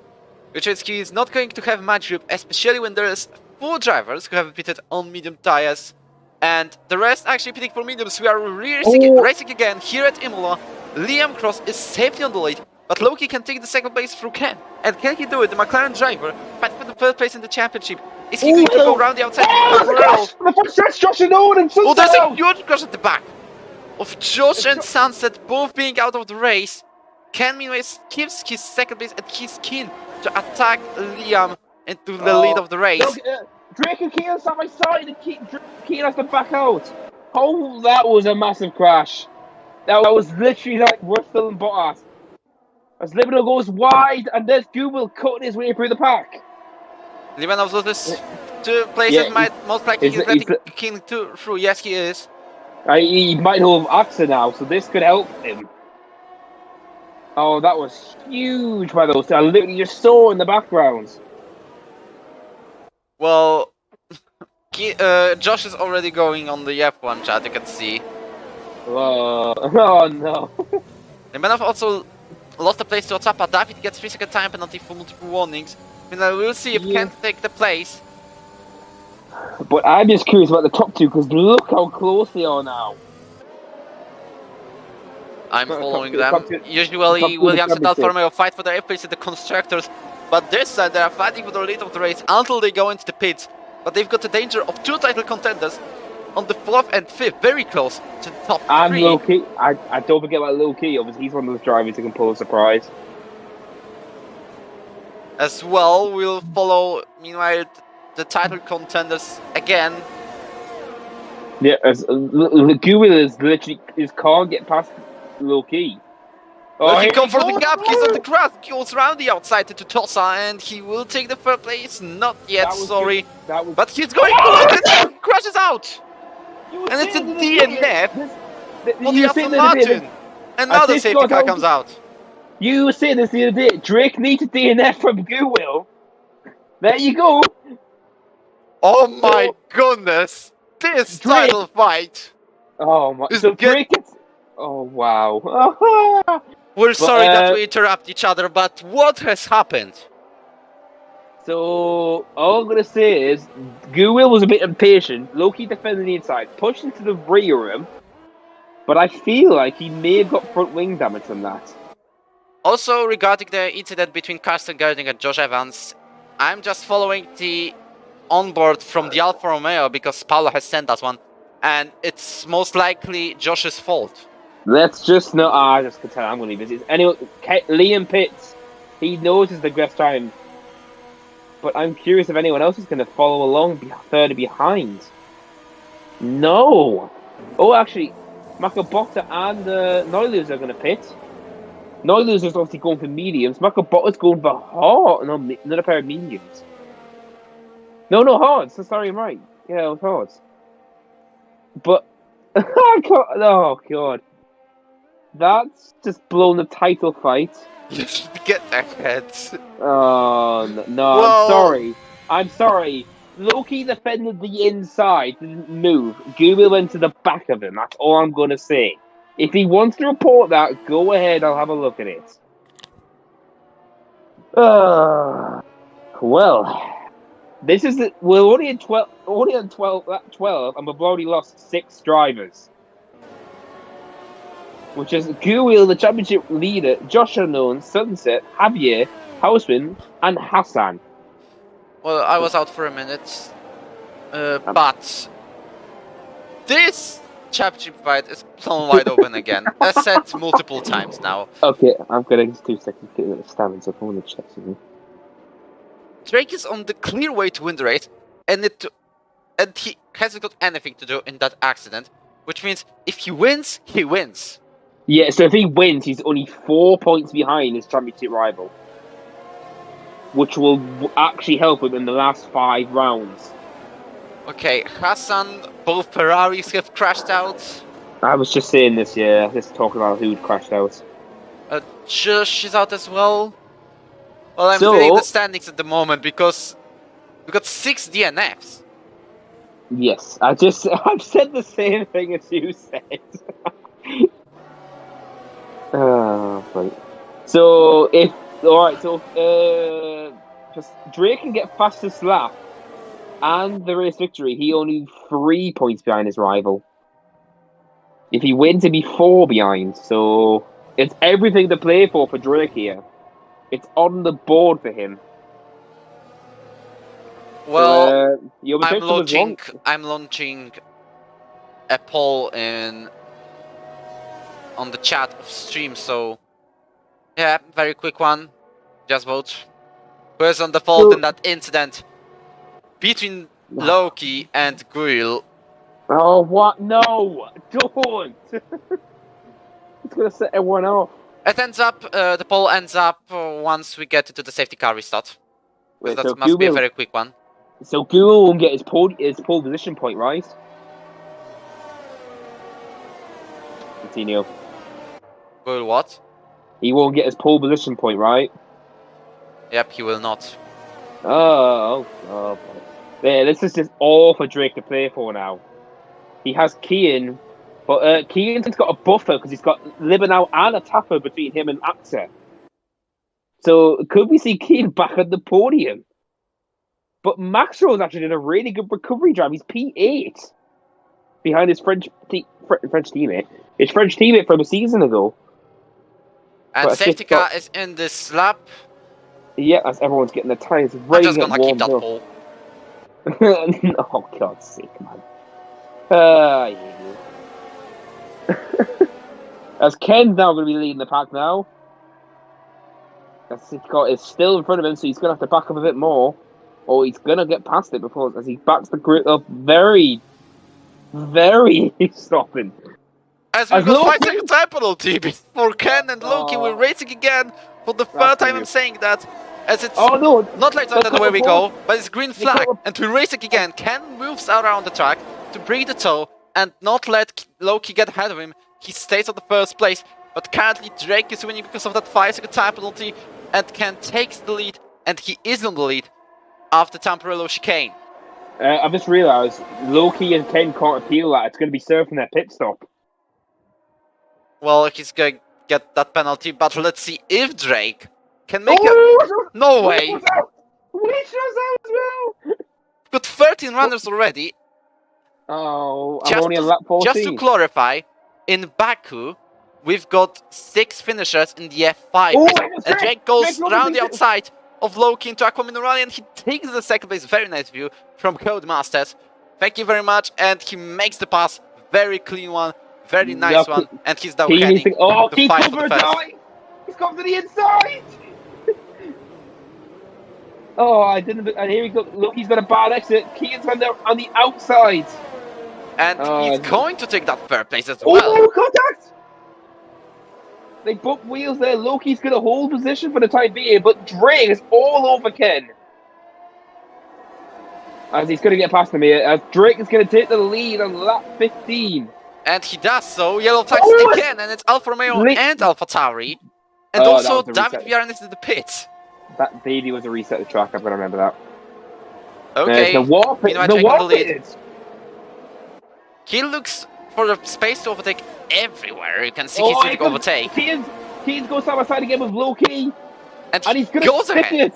which is he is not going to have much grip, especially when there is 4 drivers who have pitted on medium tires, and the rest actually pitting for mediums. We are racing again here at Imola. Liam Cross is safely on the lead, but Loki can take the second place through Ken. And can he do it? The McLaren driver fights for the third place in the championship. Is he going to go around the outside? The first stretch, Josh and Owen and Sunset. Oh, there's a huge crash at the back of Josh and Sunset, both being out of the race. Ken meanwhile keeps his second place, and he's keen to attack Liam into the lead of the race. Look, Drake and Keane side by side, and Keane has to back out. Oh, that was a massive crash. That was literally like Russell and Bottas. As Liverpool goes wide, and there's Google cutting his way through the pack. Livanov loses 2 places, might most likely he's letting Keane through. Yes, he is. He might have AXA now, so this could help him. Oh, that was huge by those two. I literally just saw in the background. Well, Josh is already going on the F1 chat, you can see. Oh no. Livanov also lost the place to Otsapa. David gets 3-second time penalty for multiple warnings. I mean, we'll see if Ken take the place. But I'm just curious about the top 2, because look how close they are now. I'm following them. Usually, Williams and Alfa Romeo fight for their F place in the constructors, but this side they are fighting for the lead of the race until they go into the pits. But they've got the danger of 2 title contenders on the 4th and 5th, very close to the top 3. And Loki, I don't forget about Loki, obviously he's one of those drivers who can pull a surprise. As well, we'll follow, meanwhile, the title contenders again. Yeah, as Google is literally can't get past Loki. Oh, he comes for the gap, he's on the grass, goes around the outside to Tosa, and he will take the 3rd place. Not yet, sorry. But he's going to and crashes out! And it's a DNF for the Aston Martin. Another safety car comes out. You were saying this the other day. Drake needs a DNF from Goodwill. There you go. Oh my goodness! This title fight. Oh my! So Drake. Oh wow! We're sorry that we interrupt each other, but what has happened? So all I'm gonna say is, Goodwill was a bit impatient. Loki defended the inside, pushed into the rear of him, but I feel like he may have got front wing damage from that. Also, regarding the incident between Carsten Gerding and Josh Evans, I'm just following the onboard from the Alfa Romeo because Paolo has sent us one, and it's most likely Josh's fault. Let's just know. I just can tell I'm going to leave this. Anyway, Liam Pitts, he knows it's the best time, but I'm curious if anyone else is going to follow along further behind. No. Oh, actually, Makabota and Neulus are going to pit. Neulus is obviously going for mediums. Makabota's going for hard. No, not a pair of mediums. No, hards. So sorry, I'm right. Yeah, it was hards. But oh god, that's just blown the title fight. Get ahead. Oh no! I'm sorry. Loki defended the inside, didn't move. Google went to the back of him. That's all I'm gonna say. If he wants to report that, go ahead. I'll have a look at it. Well. This is we're only at 12, and we've already lost 6 drivers. Which is Guil, the championship leader, Josh Unknown, Sunset, Javier, Houseman, and Hassan. Well, I was out for a minute, but this championship fight is blown wide open again. As said multiple times now. Okay, I'm getting 2 seconds to get the standings up. I want to check something. Drake is on the clear way to win the race, and he hasn't got anything to do in that accident, which means if he wins, he wins. Yeah, so if he wins, he's only 4 points behind his championship rival, which will actually help him in the last 5 rounds. Okay, Hassan, both Ferraris have crashed out. I was just saying this, yeah, just talking about who'd crashed out. Josh is out as well. Well, I'm feeling the standings at the moment because we got 6 DNFs. Yes, I've said the same thing as you said. Right. So if just Drake can get fastest lap and the race victory, he only 3 points behind his rival. If he wins, he'd be 4 behind. So it's everything to play for Drake here. It's on the board for him. Well, so, your prediction was wrong. I'm launching a poll on the chat of stream. So yeah, very quick one. Just vote. Who is on the fault in that incident between Loki and Guil? Oh, what? No! Don't! It's gonna set everyone off. It ends up, the poll ends up once we get into the safety car restart. Wait, That so must be a very quick one. So Google won't get his pole position point, right? Continue. Guil what? He won't get his pole position point, right? Yep, he will not. Oh. There, this is just all for Drake to play for now. He has Kian, but Kian's got a buffer because he's got Libanow and a tapper between him and Axa. So could we see Kian back at the podium? But Maxwell's actually did a really good recovery drive. He's P8 behind his French teammate. His French teammate from a season ago. And safety car is in this lap. Yeah, as everyone's getting their tyres ready. I'm just gonna keep that pole. Oh, God's sake, man. Yeah. As Ken's now going to be leading the pack now. As it's still in front of him, so he's going to have to back up a bit more. Or he's going to get past it before, as he backs the grid up very, very stopping. As we got 5 second time penalty before Ken and Loki were racing again for the third time I'm saying that. As it's not like that the way we go, but it's green flag, and we're racing again. Ken moves around the track to bring the tow and not let Loki get ahead of him. He stays on the first place, but currently Drake is winning because of that 5 second time penalty, and Ken takes the lead, and he is on the lead after Tamperillo chicane. I've just realised Loki and Ken can't appeal that. It's going to be served from their pit stop. Well, he's going to get that penalty, but let's see if Drake can make it. No way! We chose out as well! Got 13 runners already. Oh, I'm only on lap 14. Just to clarify, in Baku, we've got 6 finishers in the F5. And Drake goes around the outside of Loki into Aqua Minerali, and he takes the second place. Very nice view from Codemasters. Thank you very much. And he makes the pass. Very clean one. Very nice one. And he's now heading to fight for the first. He's come to the inside! Oh, I didn't. And here we go. Look, he's got a bad exit. Keane's on the outside. And he's going to take that third place as well. Oh, contact! They bumped wheels there. Loki's going to hold position for the time being, but Drake is all over Ken. As he's going to get past him here. As Drake is going to take the lead on lap 15. And he does so. Yellow tags again, and it's Alfa Romeo and Alpha Tauri. And also David Villarin is in the pits. That baby was a reset of the track. I'm going to remember that. Okay. The warp lead. He looks for the space to overtake everywhere. You can see he's taking overtake. Keane's goes side by side again with Loki. And he's going to stick it.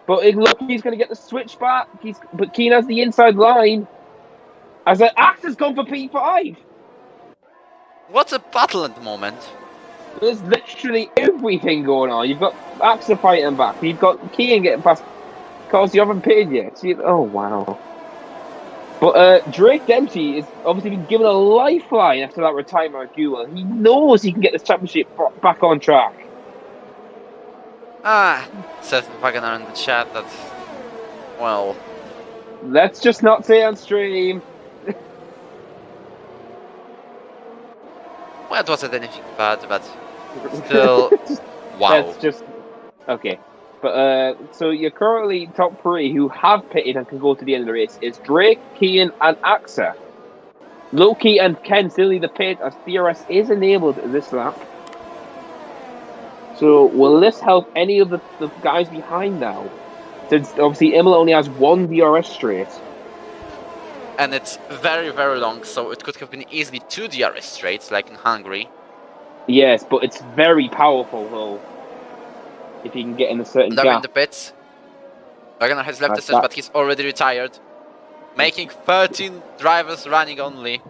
But Loki's going to get the switch back. But Keane has the inside line. As the Axe has gone for P5. What's a battle at the moment? There's literally everything going on. You've got Axe fighting back. You've got Keane getting past because you haven't paid yet. Oh, wow. But Drake Dempsey is obviously been given a lifeline after that retirement at Google. He knows he can get this championship back on track. Says Wagner in the chat that, well... Let's just not say on stream. Well, it wasn't anything bad, but still, wow. That's just... Okay. But, so you're currently top 3 who have pitted and can go to the end of the race is Drake, Keane, and Axa. Loki and Ken still need the pit as DRS is enabled this lap. So will this help any of the guys behind now? Since obviously Imola only has 1 DRS straight. And it's very, very long, so it could have been easily 2 DRS straights, like in Hungary. Yes, but it's very powerful though. If you can get in a certain They're in gap. the pits. Wagner has left the That's stage, that. but he's already retired. Making 13 drivers running only.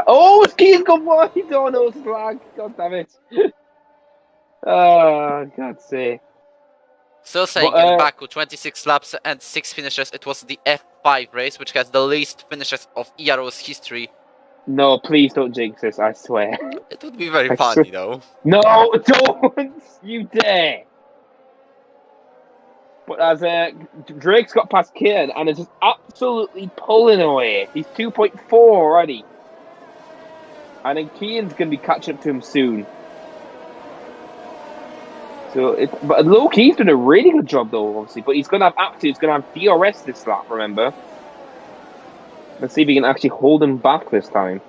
Oh, Ski's gone wide! Oh no, slag! God damn it! Oh, God's sake. Still saying in Baku, 26 laps and 6 finishes. It was the F5 race, which has the least finishes of Ero's history. No, please don't jinx this, I swear. It would be very funny, though. No, don't you dare! But as Drake's got past Kieran and is just absolutely pulling away. He's 2.4 already. And then Kieran's going to be catching up to him soon. So, but low key's doing a really good job though, obviously. But he's going to have Aptu, he's going to have DRS this lap, remember? Let's see if he can actually hold him back this time.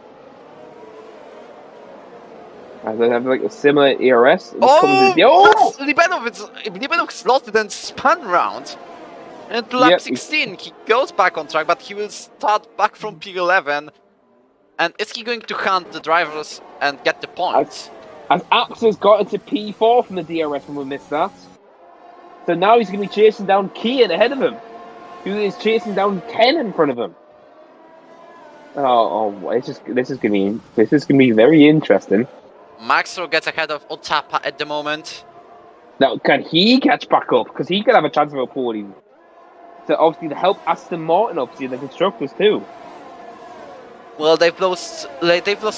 As they have like a similar ERS. Oh! Libenov slotted and spun round. And lap 16, he goes back on track, but he will start back from P11. And is he going to hunt the drivers and get the points? As Apps has got into P4 from the DRS when we missed that. So now he's going to be chasing down Kian ahead of him, who is chasing down 10 in front of him. This is going to be very interesting. Maxwell gets ahead of Otapa at the moment. Now, can he catch back up? Because he could have a chance of a podium. So obviously to help Aston Martin, obviously, and the constructors too. Well, they've lost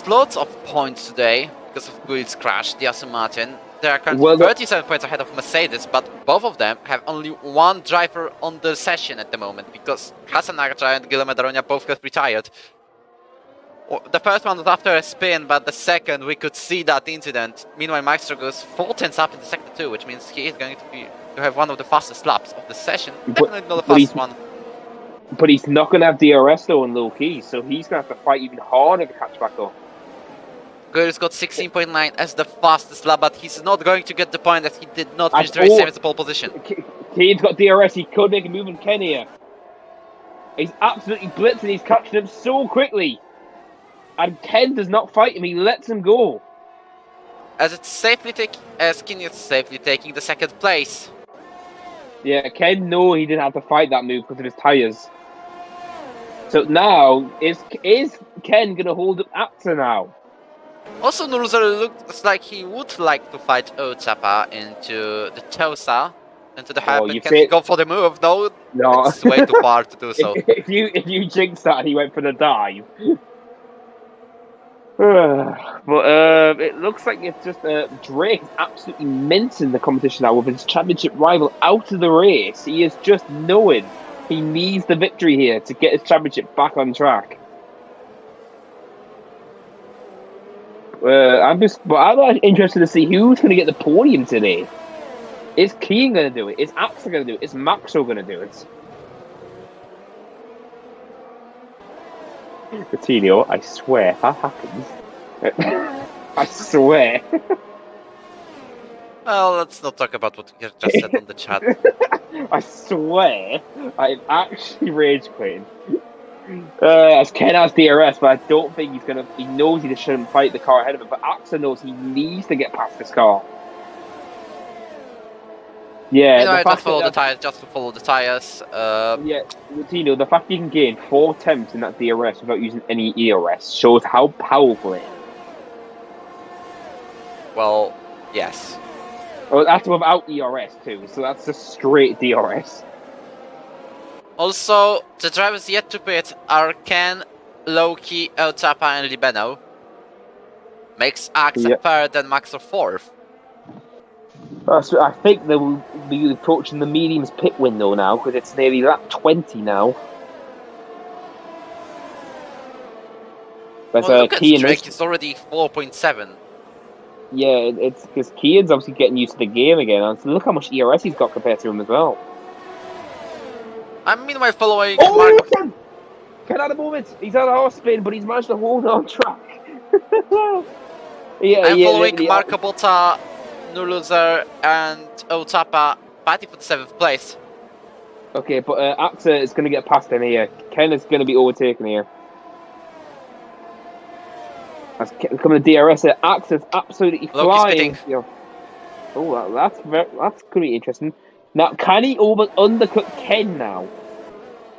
lots of points today because of Guil's crash, the Aston Martin. They are currently 37 points ahead of Mercedes, but both of them have only one driver on the session at the moment because Hasan Arja and Guilherme Daronia both got retired. The first one was after a spin, but the second we could see that incident. Meanwhile, Maxter goes 4 tenths up in the sector too, which means he is going to have one of the fastest laps of the session. Definitely not the fastest one. But he's not going to have DRS though in low key, so he's going to have to fight even harder to catch back up. Guil's got 16.9 as the fastest lap, but he's not going to get the point as he did not finish the race same as the pole position. Kane's got DRS, he could make a move on Ken here. He's absolutely blitzing, he's catching him so quickly. And Ken does not fight him, he lets him go. As Ken is safely taking the second place. Yeah, Ken, no, he didn't have to fight that move because of his tyres. So now, is Ken going to hold up Apta now? Also, Nurzer looks like he would like to fight Otapa into the Tosa, into the hairpin. Can he go for the move? No, it's way too far to do so. If you jinx that, he went for the dive. But it looks like it's just Drake is absolutely mincing the competition now with his championship rival out of the race. He is just knowing he needs the victory here to get his championship back on track. I'm interested to see who's going to get the podium today. Is Keane going to do it? Is Axa going to do it? Is Maxo going to do it? Coutinho, I swear, that happens. I swear. Well, let's not talk about what you just said on the chat. I swear, I'm actually rage quitting. As Ken has DRS, but I don't think he's gonna. He knows he just shouldn't fight the car ahead of him. But Axa knows he needs to get past this car. Yeah, just follow the tires. Just to follow the tires. Yeah, Tino, the fact you can gain 4 attempts in that DRS without using any ERS shows how powerful it is. Well, yes. Oh, that's without ERS too, so that's just straight DRS. Also, the drivers yet to pit are Ken, Loki, Otapa, and Libeno. Makes Axa third and Maxo fourth. So I think they will be approaching the mediums pit window now because it's nearly lap 20 now. But look at Drake, it's already 4.7. Yeah, it's because Kian's obviously getting used to the game again. And look how much ERS he's got compared to him as well. I'm meanwhile following Marco. Get out of the moment. He's had a horse spin, but he's managed to hold on track. I'm following Marco Botta, Nurluzer, and Otapa fighting for the 7th place. Okay, but Axa is going to get past him here. Ken is going to be overtaken here. That's coming to DRS. Axe is absolutely Loki's flying. pitting. Oh, that's going to be interesting. Now, can he undercut Ken now?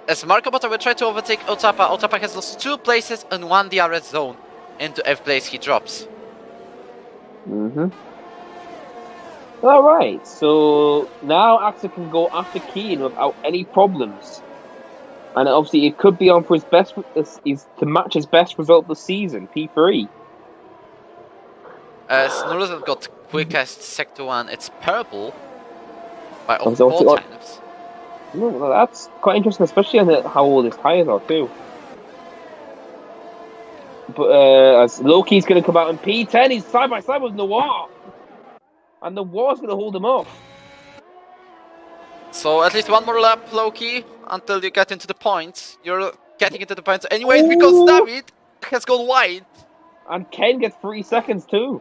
As Marco Botta will try to overtake Otapa, Otapa has lost 2 places in 1 DRS zone. Into F place he drops. Alright, so now Axel can go after Keane without any problems. And obviously it could be on for his best to match his best result of the season, P3. Snurl's got quickest sector 1, it's purple by There's 4 also times. Well, that's quite interesting, especially on how old his tyres are too. But as Loki's going to come out in P10, he's side by side with Noir. And Noir's going to hold him off. So at least 1 more lap, Loki, until you get into the points. You're getting into the points anyways because David has gone wide. And Ken gets 3 seconds too.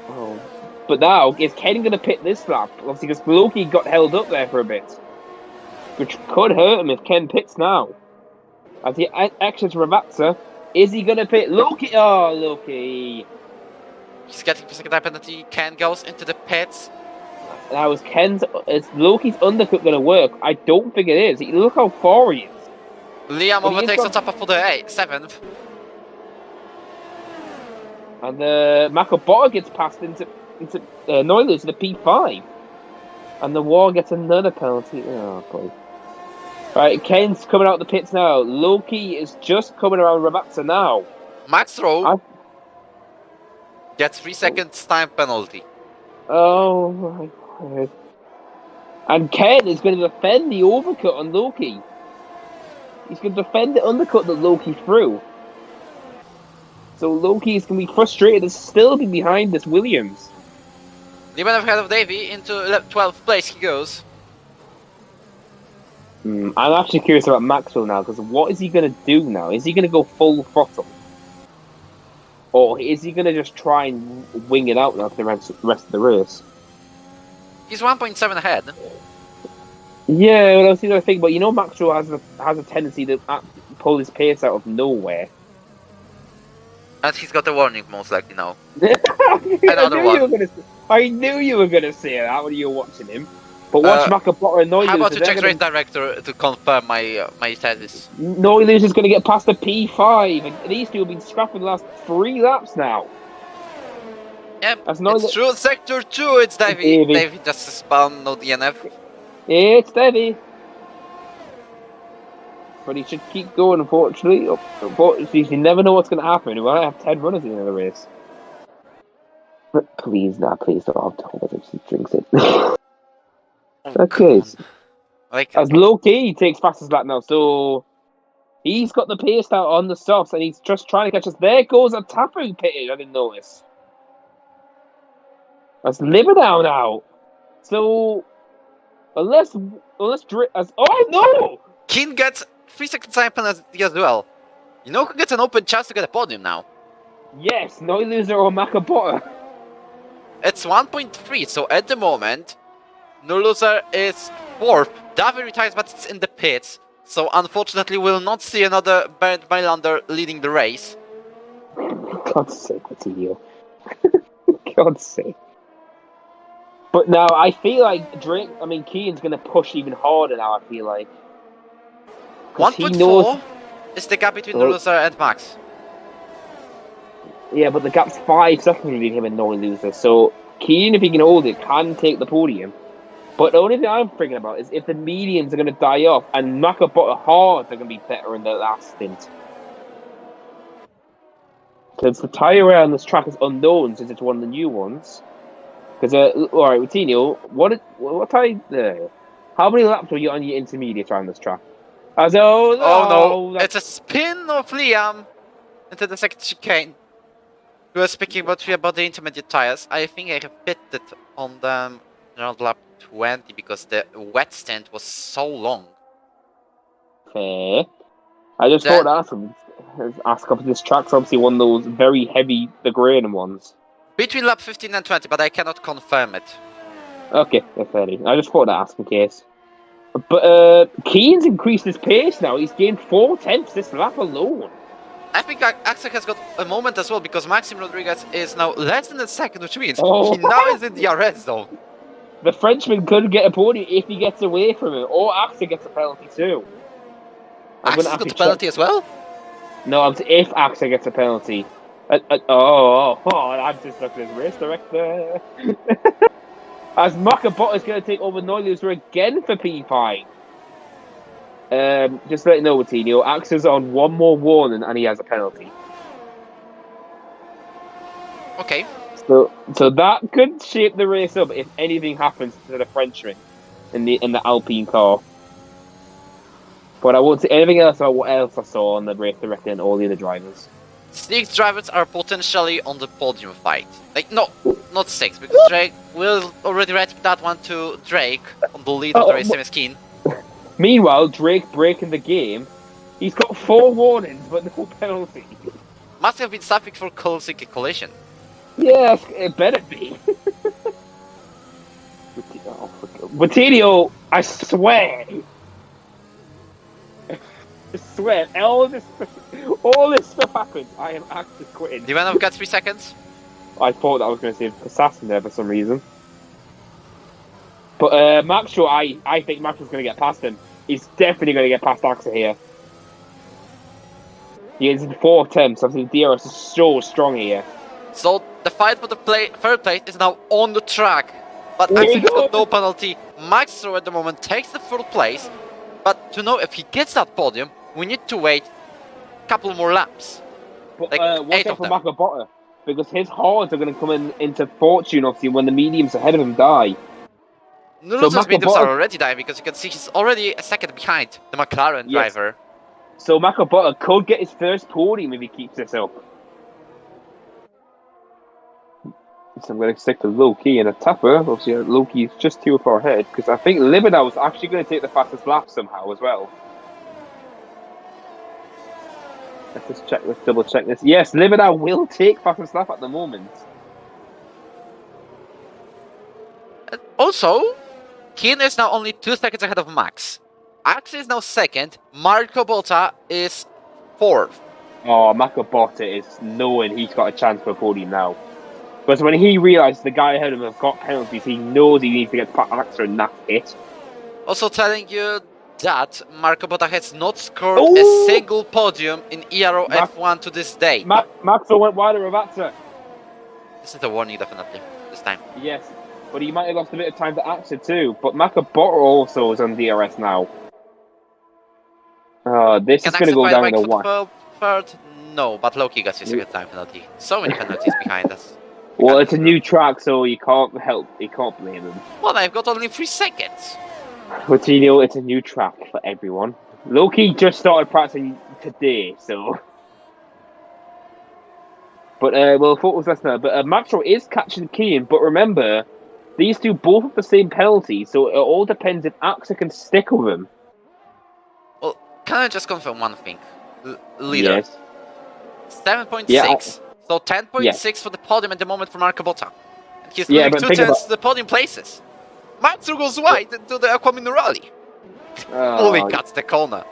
Oh. But now, is Ken going to pit this lap? Obviously, because Loki got held up there for a bit. Which could hurt him if Ken pits now. As he exits Ravazza, is he going to pit Loki? Oh, Loki. He's getting the second time penalty. Ken goes into the pits. Now, is Loki's undercut going to work? I don't think it is. Look how far he is. Liam overtakes Otapa for the 7th. And Makobota gets passed into Noilers to the P5. And the War gets another penalty. Oh, boy. Right, Ken's coming out the pits now. Loki is just coming around Ravazza now. Max Rowe gets 3 seconds time penalty. Oh my god. And Ken is going to defend the overcut on Loki. He's going to defend the undercut that Loki threw. So Loki is going to be frustrated and still be behind this Williams. Even ahead of Davey, into 12th place he goes. I'm actually curious about Maxwell now, because what is he going to do now? Is he going to go full throttle? Or is he going to just try and wing it out now for the rest of the race? He's 1.7 ahead. Yeah, well, I was the thing, but Maxwell has a tendency to pull his pace out of nowhere. And he's got a warning, most likely now. I knew you were going to say that when you were watching him. But watch Makobota and Noilers. How about you check race director to confirm my thesis? Noilers is going to get past the P5. And these two have been scrapping the last 3 laps now. Yep, it's true. Sector 2, it's Davey. Davey just spawned, no DNF. It's Davey. But he should keep going, unfortunately. Unfortunately, you never know what's going to happen. We might have 10 runners in the race. But please don't have Thomas if he drinks it. Okay. As Loki takes fastest lap now, so he's got the pace out on the softs and he's just trying to catch us. There goes a Tapu pitted, I didn't notice. That's Livernow now. So unless oh no! Keane gets 3 seconds time penalty as well. Who gets an open chance to get a podium now? Yes, Noilers or Makobota. It's 1.3, so at the moment No Loser is 4th. Davi retires, but it's in the pits. So unfortunately, we'll not see another Bernd Mailander leading the race. God's sake, what's you? God's sake. But now I feel like Keane's going to push even harder now. I feel like 1.4 is the gap between No Loser and Max. Yeah, but the gap's 5 seconds between him and No Loser. So Keane, if he can hold it, can take the podium. But the only thing I'm thinking about is if the mediums are going to die off and Makobota hards are going to be better in the last stint. Because the tyre wear on this track is unknown since it's one of the new ones. Because, alright, Routinho, how many laps were you on your intermediate around this track? Oh no, it's a spin of Liam into the second chicane. We were speaking about the intermediate tyres. I think I have pitted on them around lap 20 because the wet stint was so long. Fair. I just thought ask up this track's obviously one of those very heavy degrading ones. Between lap 15 and 20, but I cannot confirm it. Okay, fair enough. I just thought to ask in case. But Keane's increased his pace now. He's gained 4 tenths this lap alone. I think Axel has got a moment as well because Maxim Rodriguez is now less than a second, which means Oh. he now is in the red zone. The Frenchman could get a podium if he gets away from it, or Axel gets a penalty too. Axel's got a penalty as well? No, if Axel gets a penalty. I'm just looking at his race director. As Makabot is going to take over Neuloser again for P5. Just to let you know, Coutinho, Axel's on one more warning and he has a penalty. Okay. So that could shape the race up if anything happens to the Frenchman in the Alpine car. But I won't say anything else about what else I saw on the race director and all the other drivers. 6 drivers are potentially on the podium fight. Like, no, not 6, because Drake will already write that one to Drake on the lead of the race, Simracing. Meanwhile, Drake breaking the game. He's got 4 warnings, but no penalty. Must have been something for causing a collision. Yes, it better be. Coutinho, I swear. I swear, all this stuff happens. I am actually quitting. The Ivanov got 3 seconds. I thought I was going to say Assassin there for some reason. But Maxwell, I think Maxwell's going to get past him. He's definitely going to get past Axel here. He is in 4 attempts. I think DRS is so strong here. So the fight for the third place is now on the track. But Axel has got no penalty. Maxwell at the moment takes the 3rd place. But to know if he gets that podium, we need to wait a couple more laps. But like watch out for Makabota, because his hards are going to come into fortune, obviously, when the mediums ahead of him die. Nulo's mediums are already dying because you can see he's already a second behind the McLaren driver. So Makabota could get his first podium if he keeps this up. So I'm going to stick to Loki and a tapper. Obviously, Loki is just too far ahead because I think Libidao is actually going to take the fastest lap somehow as well. Let's double check this. Yes, Libidao will take fastest lap at the moment. Also, Keen is now only 2 seconds ahead of Max. Axel is now 2nd. Marco Botta is 4th. Oh, Makabota is knowing he's got a chance for a podium now. Because when he realises the guy ahead of him has got penalties, he knows he needs to get past Axel and that's it. Also telling you that Marco Botta has not scored a single podium in Ero F1 to this day. Maxwell went wide of Ravazza. This is a warning, definitely, this time. Yes, but he might have lost a bit of time to Axel too. But Makabota also is on DRS now. This is going to go down in the one. Third? No, but Loki got his second time penalty. So many penalties behind us. Well, it's a new track, so you can't blame them. Well, I've got only 3 seconds. Coutinho, it's a new track for everyone. Loki just started practicing today, so. But we'll focus less now. But Maxwell is catching Keen. But remember, these two both have the same penalty, so it all depends if Axel can stick with him. Well, can I just confirm one thing? Leader. Yes. 7.6. Yeah, So 10.6 for the podium at the moment for Marco Botta. He's losing 2 tenths to the podium places. Maxwell goes wide into the Aquamin rally. Only cuts the corner.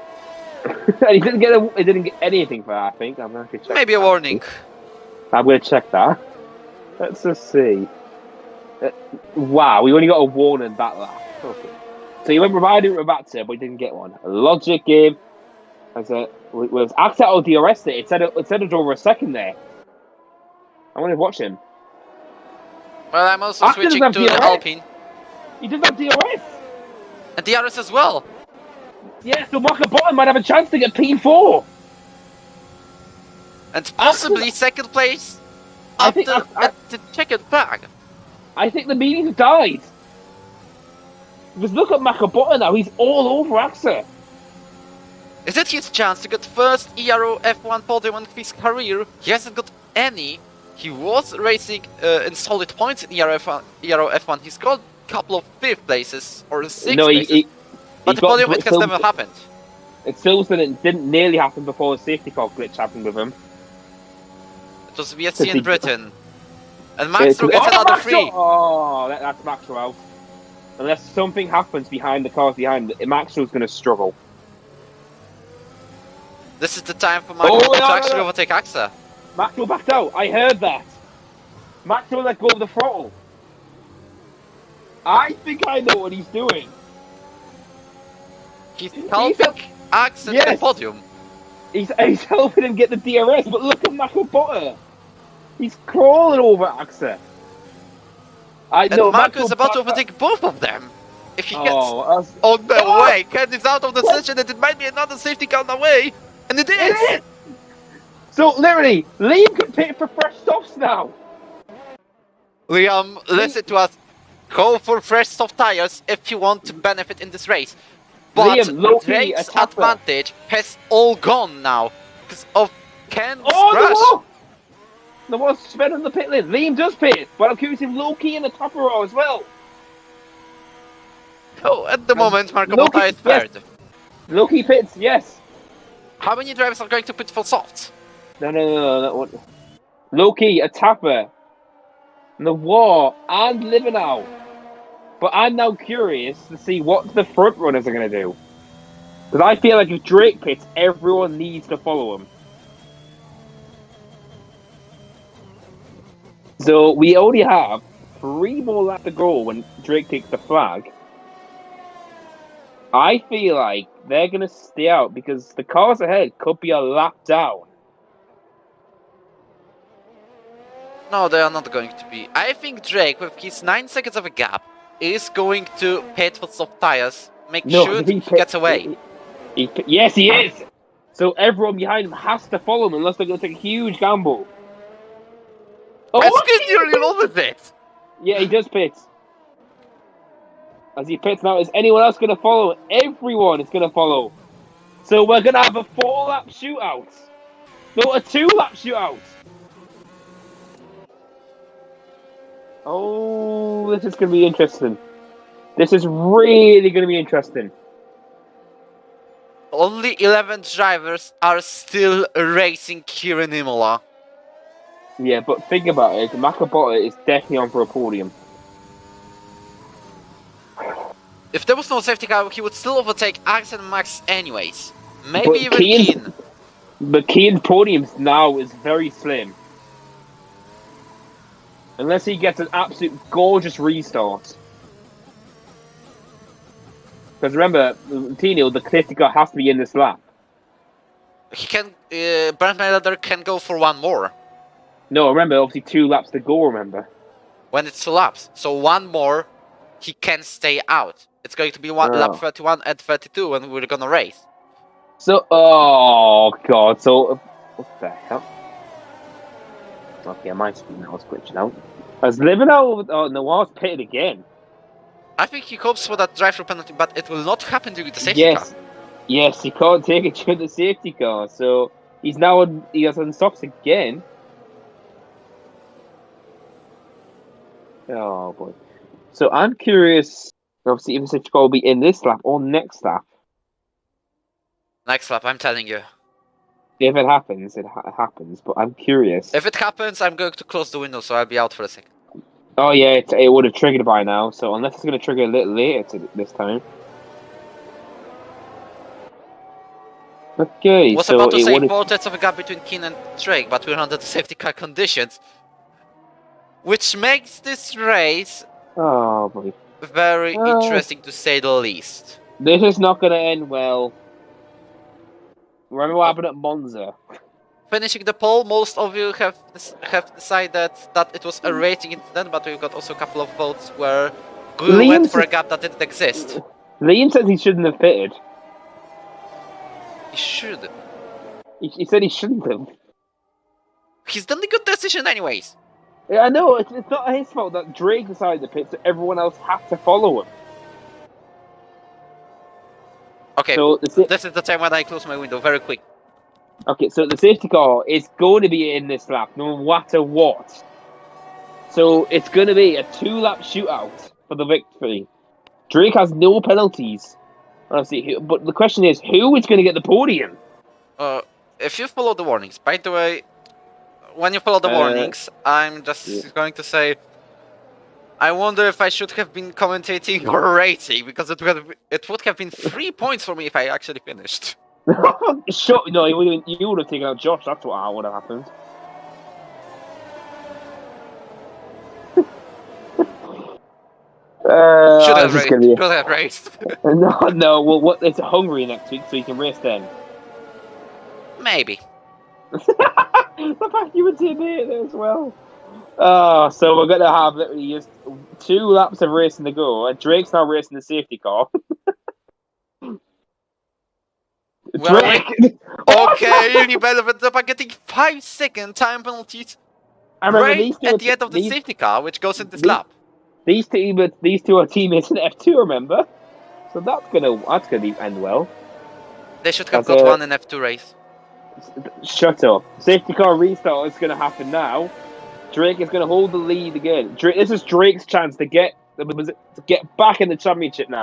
He didn't get anything for that, I think. I'm going to check. Maybe a warning. I'm going to check that. Let's just see. Wow, we only got a warning that lap. Okay. So he went provided Ravazza, but he didn't get one. A logic game. Was Axel or DRS there? It said it over a second there. I want to watch him. Well, I'm also switching to the Alpine. He does have DRS. And DRS as well. Yeah, so Makabota might have a chance to get P4. And possibly second place at the checkered flag. I think the meeting died. Because look at Makabota now, he's all over Axel. Is it his chance to get first Ero F1 podium in his career? He hasn't got any. He was racing in solid points in Ero F1. He's got a couple of 5th places or 6th places. But the podium, it has never happened. It still didn't nearly happen before the safety car glitch happened with him. It was VSC in Britain. And Maxwell gets another 3. Oh, that's Maxwell. Unless something happens behind the cars behind, Maxwell's going to struggle. This is the time for Michael to actually overtake Axa. Maxwell backed out. I heard that. Maxwell let go of the throttle. I think I know what he's doing. He's helping Axa to the podium. He's helping him get the DRS, but look at Michael Butter. He's crawling over Axa. I know. Marco is about to overtake both of them. If he gets... Oh, no way! Ken is out of the session and it might be another safety car on the way! And it is! So, literally, Liam can pit for fresh softs now. Liam, listen to us. Go for fresh soft tires if you want to benefit in this race. But Liam, Drake's advantage has all gone now because of Ken's crash. There was spin on the pit lane. Liam does pit, but I'm curious if Loki in the top row as well. Oh, at the moment, Marco Botta is third. Yes. Loki pits, yes. How many drivers are going to pit for softs? No. Loki, a tapper, Noir, and Livenau. But I'm now curious to see what the front runners are going to do. Because I feel like if Drake pits, everyone needs to follow him. So we only have 3 more laps to go when Drake takes the flag. I feel like they're going to stay out because the cars ahead could be a lap down. No, they are not going to be. I think Drake, with his 9 seconds of a gap, is going to pit for soft tires. Make sure he gets away. Yes, he is! So everyone behind him has to follow him unless they're going to take a huge gamble. It's nearly over this! Yeah, he does pit. As he pits now, is anyone else going to follow? Everyone is going to follow. So we're going to have a 4-lap shootout. No, a 2-lap shootout. Oh, this is going to be interesting. This is really going to be interesting. Only 11 drivers are still racing here in Imola. Yeah, but think about it. Makabota is definitely on for a podium. If there was no safety car, he would still overtake Ax and Max anyways. Maybe even Keen. But Keen's podium now is very slim. Unless he gets an absolute gorgeous restart. Because remember, Tino, the safety car has to be in this lap. He can... Bernd Mayweather can go for one more. No, remember, obviously 2 laps to go, remember. When it's 2 laps. So one more, he can stay out. It's going to be lap 31 and 32 when we're gonna race. So, oh god, so... What the hell? Okay, my screen now is glitching out. Has Livenau... Oh, Noir's pitted again. I think he hopes for that drive-through penalty, but it will not happen during the safety car. Yes, he can't take it during the safety car, so... He's now on... He has on softs again. Oh boy. So I'm curious, obviously, if the safety car will be in this lap or next lap. Next lap, I'm telling you. If it happens, it happens, but I'm curious. If it happens, I'm going to close the window, so I'll be out for a second. Oh yeah, it would have triggered by now, so unless it's going to trigger a little later this time. Okay, I was about to say voltage of a gap between Keen and Drake, but we're under the safety car conditions. Which makes this race very interesting to say the least. This is not going to end well. Remember what happened at Monza? Finishing the pole, most of you have decided that it was a racing incident, but we've got also a couple of votes where Google went for a gap that didn't exist. Liam says he shouldn't have pitted. He should. He said he shouldn't have. He's done the good decision anyways. Yeah, I know, it's not his fault that Drake decided to pit, so everyone else had to follow him. Okay, so this is the time when I close my window, very quick. Okay, so the safety car is going to be in this lap, no matter what. So it's going to be a 2-lap shootout for the victory. Drake has no penalties. Honestly, but the question is, who is going to get the podium? If you follow the warnings, by the way, when you follow the warnings, I'm just going to say, I wonder if I should have been commentating or racing, because it would have been 3 points for me if I actually finished. Shut. No, you would have taken out Josh. That's what would have happened. Should I have was just raced. gonna be. Should have raced. No. Well, what? It's Hungary next week, so you can race then. Maybe. The fact you would say there as well. So we're gonna have literally just 2 laps of racing to go, and Drake's now racing the safety car. Well, Drake. okay, Uni benefits by getting 5-second time penalties I remember right these two at the end of the safety car, which goes in this lap. These two are teammates in F2. Remember, so that's gonna end well. They should have got one in F2 race. Shut up. Safety car restart is gonna happen now. Drake is gonna hold the lead again. This is Drake's chance to get back in the championship now.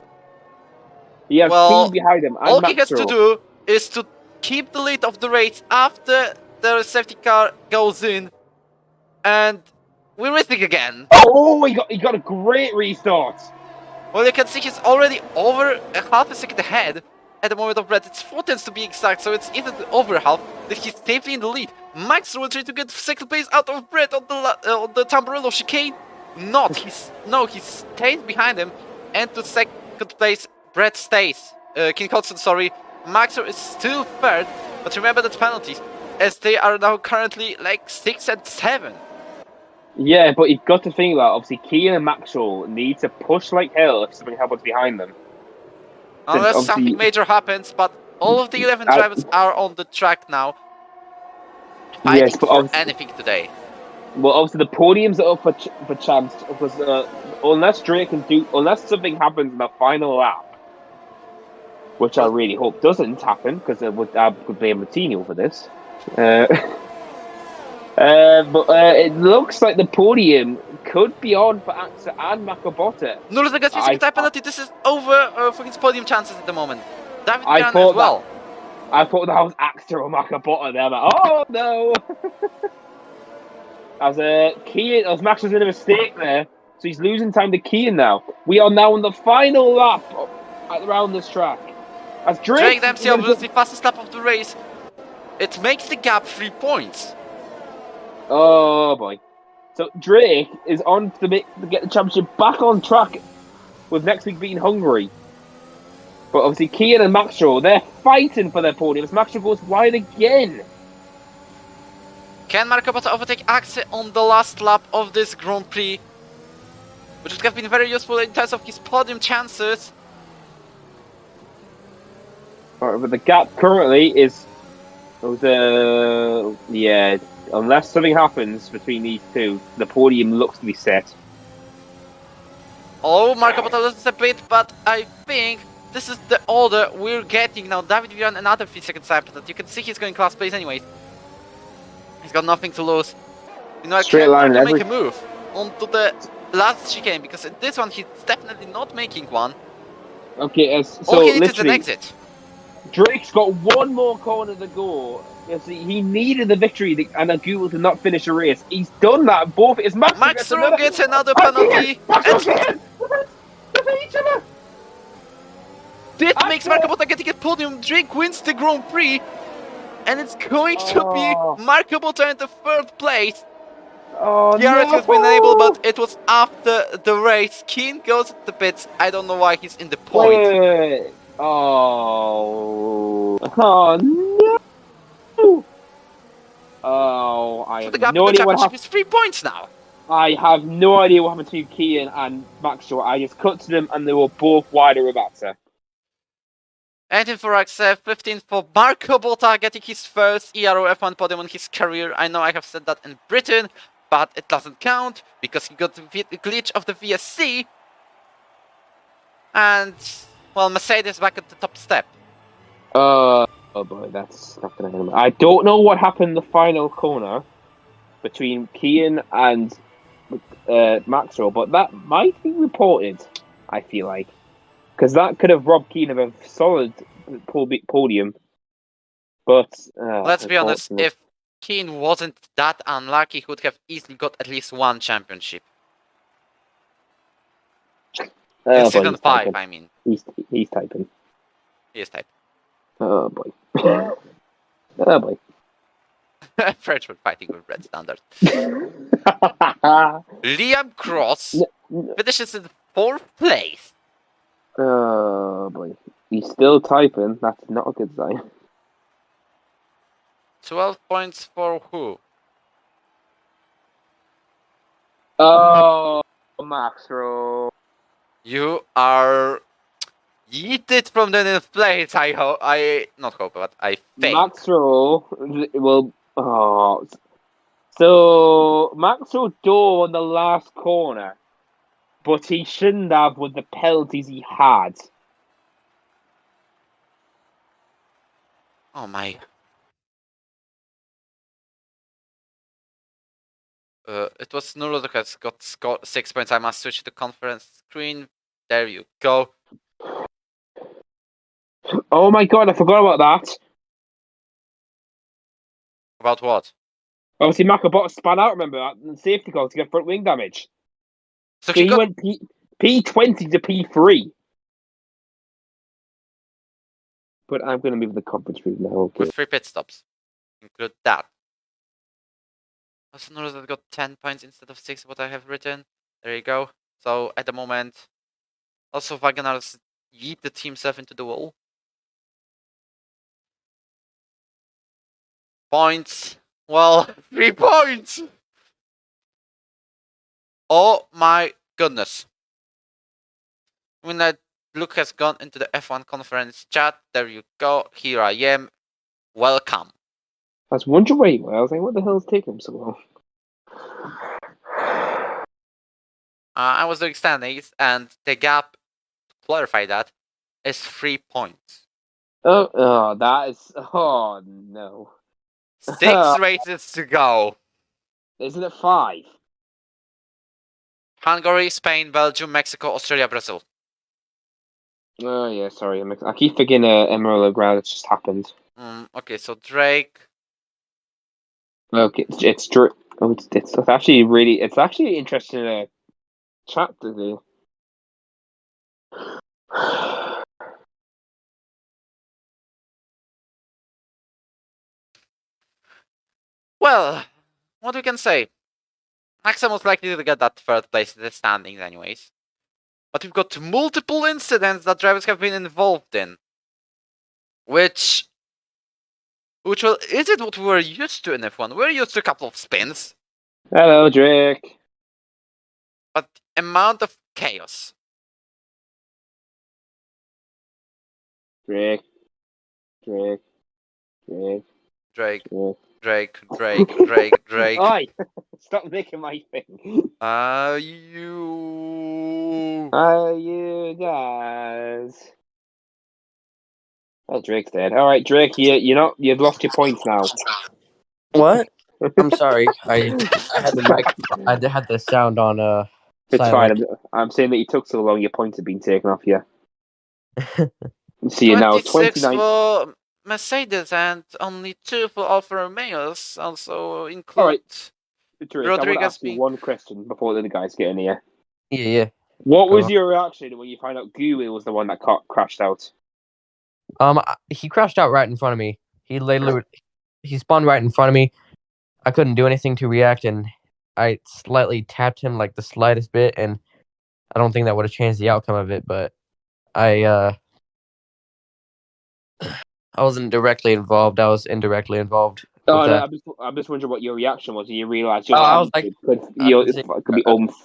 He has King behind him. All he has to do is to keep the lead of the race after the safety car goes in, and we're racing again. Oh, he got a great restart. Well, you can see he's already over a half a second ahead at the moment of red. It's 4 tenths to be exact, so it's even over half that he's safely in the lead. Max will try to get second place out of Brett on the Tamburello chicane. He stays behind him, and to second place Brett stays. King Hodgson, sorry. Maxer is still third, but remember that penalties, as they are now currently like 6 and 7. Yeah, but you've got to think about, obviously, Kian and Maxwell need to push like hell if something happens behind them. Unless something major happens, but all of the 11 drivers are on the track now, fighting for anything today. Well, obviously, the podiums are up for chance, because unless something happens in the final lap, which I really hope doesn't happen, because I could blame Martino for this. But it looks like the podium could be on for Axa and Makabota. No, look at his penalty. This is over for his podium chances at the moment. David Bian as well. I thought that was Axa or Makabota there. Like, oh no! As Max was in a mistake there, so he's losing time to Kian now. We are now on the final lap around this track. As Drake Dempsey was the fastest lap of the race. It makes the gap 3 points. Oh boy. So Drake is on to get the championship back on track with next week beating Hungary. But obviously Kian and Maxwell, they're fighting for their podiums. Maxwell goes wide again. Can Marco Bottas overtake Axe on the last lap of this Grand Prix? Which would have been very useful in terms of his podium chances. But the gap currently is... unless something happens between these two, the podium looks to be set. Oh, Marco Bottas loses a bit, but I think this is the order we're getting now. David Vian, another 3 seconds after that. You can see he's going class place anyways. He's got nothing to lose. You know, I can't make a move onto the last chicane, because in this one he's definitely not making one. Okay, so all he needs is an exit. Drake's got one more corner to go. Yes, he needed the victory and a Google to not finish the race. He's done that. Both is Max gets another penalty. This makes Marco Bottas getting a podium. Drake wins the Grand Prix, and it's going to be Marco Bottas in the 3rd place. DRS has been enabled, but it was after the race. Keen goes to the pits. I don't know why he's in the point. Wait. Oh no! Oh, I have no idea what happened. It's 3 points now. I have no idea what happened to Kian and Maxwell. I just cut to them and they were both wider of Axa. 18 for Axa, 15 for Marco Bottas, getting his first Ero F1 podium in his career. I know I have said that in Britain, but it doesn't count because he got the glitch of the VSC. And, well, Mercedes back at the top step. Oh boy, that's not going to happen. I don't know what happened in the final corner between Kian and Maxwell, but that might be reported, I feel like. Because that could have robbed Kian of a solid podium. But... let's be honest, if Kian wasn't that unlucky, he would have easily got at least 1 championship. In season 5, I mean. He's typing. He is typing. Oh boy. Oh boy. Frenchman fighting with red standard. Liam Cross finishes in 4th place. Oh boy. He's still typing. That's not a good sign. 12 points for who? Oh, Maxro. You are yeeted from the 9th place. I not hope, but I think. Maxro will. Oh. So Maxro dove on the last corner, but he shouldn't have with the penalties he had. Oh my. It was Nulo that has got 6 points. I must switch to conference screen. There you go. Oh my god, I forgot about that. About what? Obviously, Macabot span out, remember that? And safety car to get front wing damage. So So he went P20 to P3. But I'm going to move the conference room now. Okay. with 3 pit stops. Include that. Also notice that I got 10 points instead of 6, what I have written. There you go. So at the moment, also Wagners yeet the team self into the wall. Points. Well, 3 points! Oh my goodness. When that Luke has gone into the F1 conference chat, there you go. Here I am. Welcome. I was wondering where you were. I was like, what the hell is taking him so long? I was doing standings, and the gap, to clarify that, is 3 points. Oh, that is. Oh, no. 6 races to go. Isn't it 5? Hungary, Spain, Belgium, Mexico, Australia, Brazil. Oh, yeah, sorry. I keep forgetting Emerald Ground. It just happened. Okay, so Drake. Okay, it's Drake. Oh, it's actually really. It's actually interesting chat to do. Well, what we can say? Maxa most likely to get that 3rd place in the standings anyways. But we've got multiple incidents that drivers have been involved in. Which well, is it what we were used to in F1? We're used to a couple of spins. Hello, Drake. But the amount of chaos. Drake. Drake. Oi! Stop making my thing. You guys. Oh, Drake's dead. All right, Drake, you've lost your points now. What? I'm sorry. I had the mic. I had the sound on. It's silent. fine. I'm saying that you took so long, your points have been taken off you. See you now. 29 for Mercedes and only 2 for Alfa Romeos. Also include. All right. Drake, I want to Rodriguez ask you one question before the other guys get in here. Yeah. What Go was on. your reaction when you found out Gui was the one that crashed out? He crashed out right in front of me. He spun right in front of me. I couldn't do anything to react, and I slightly tapped him like the slightest bit, and I don't think that would have changed the outcome of it. But I wasn't directly involved. I was indirectly involved. Oh, with no, that. I'm just wondering what your reaction was. You realised I was like, it could be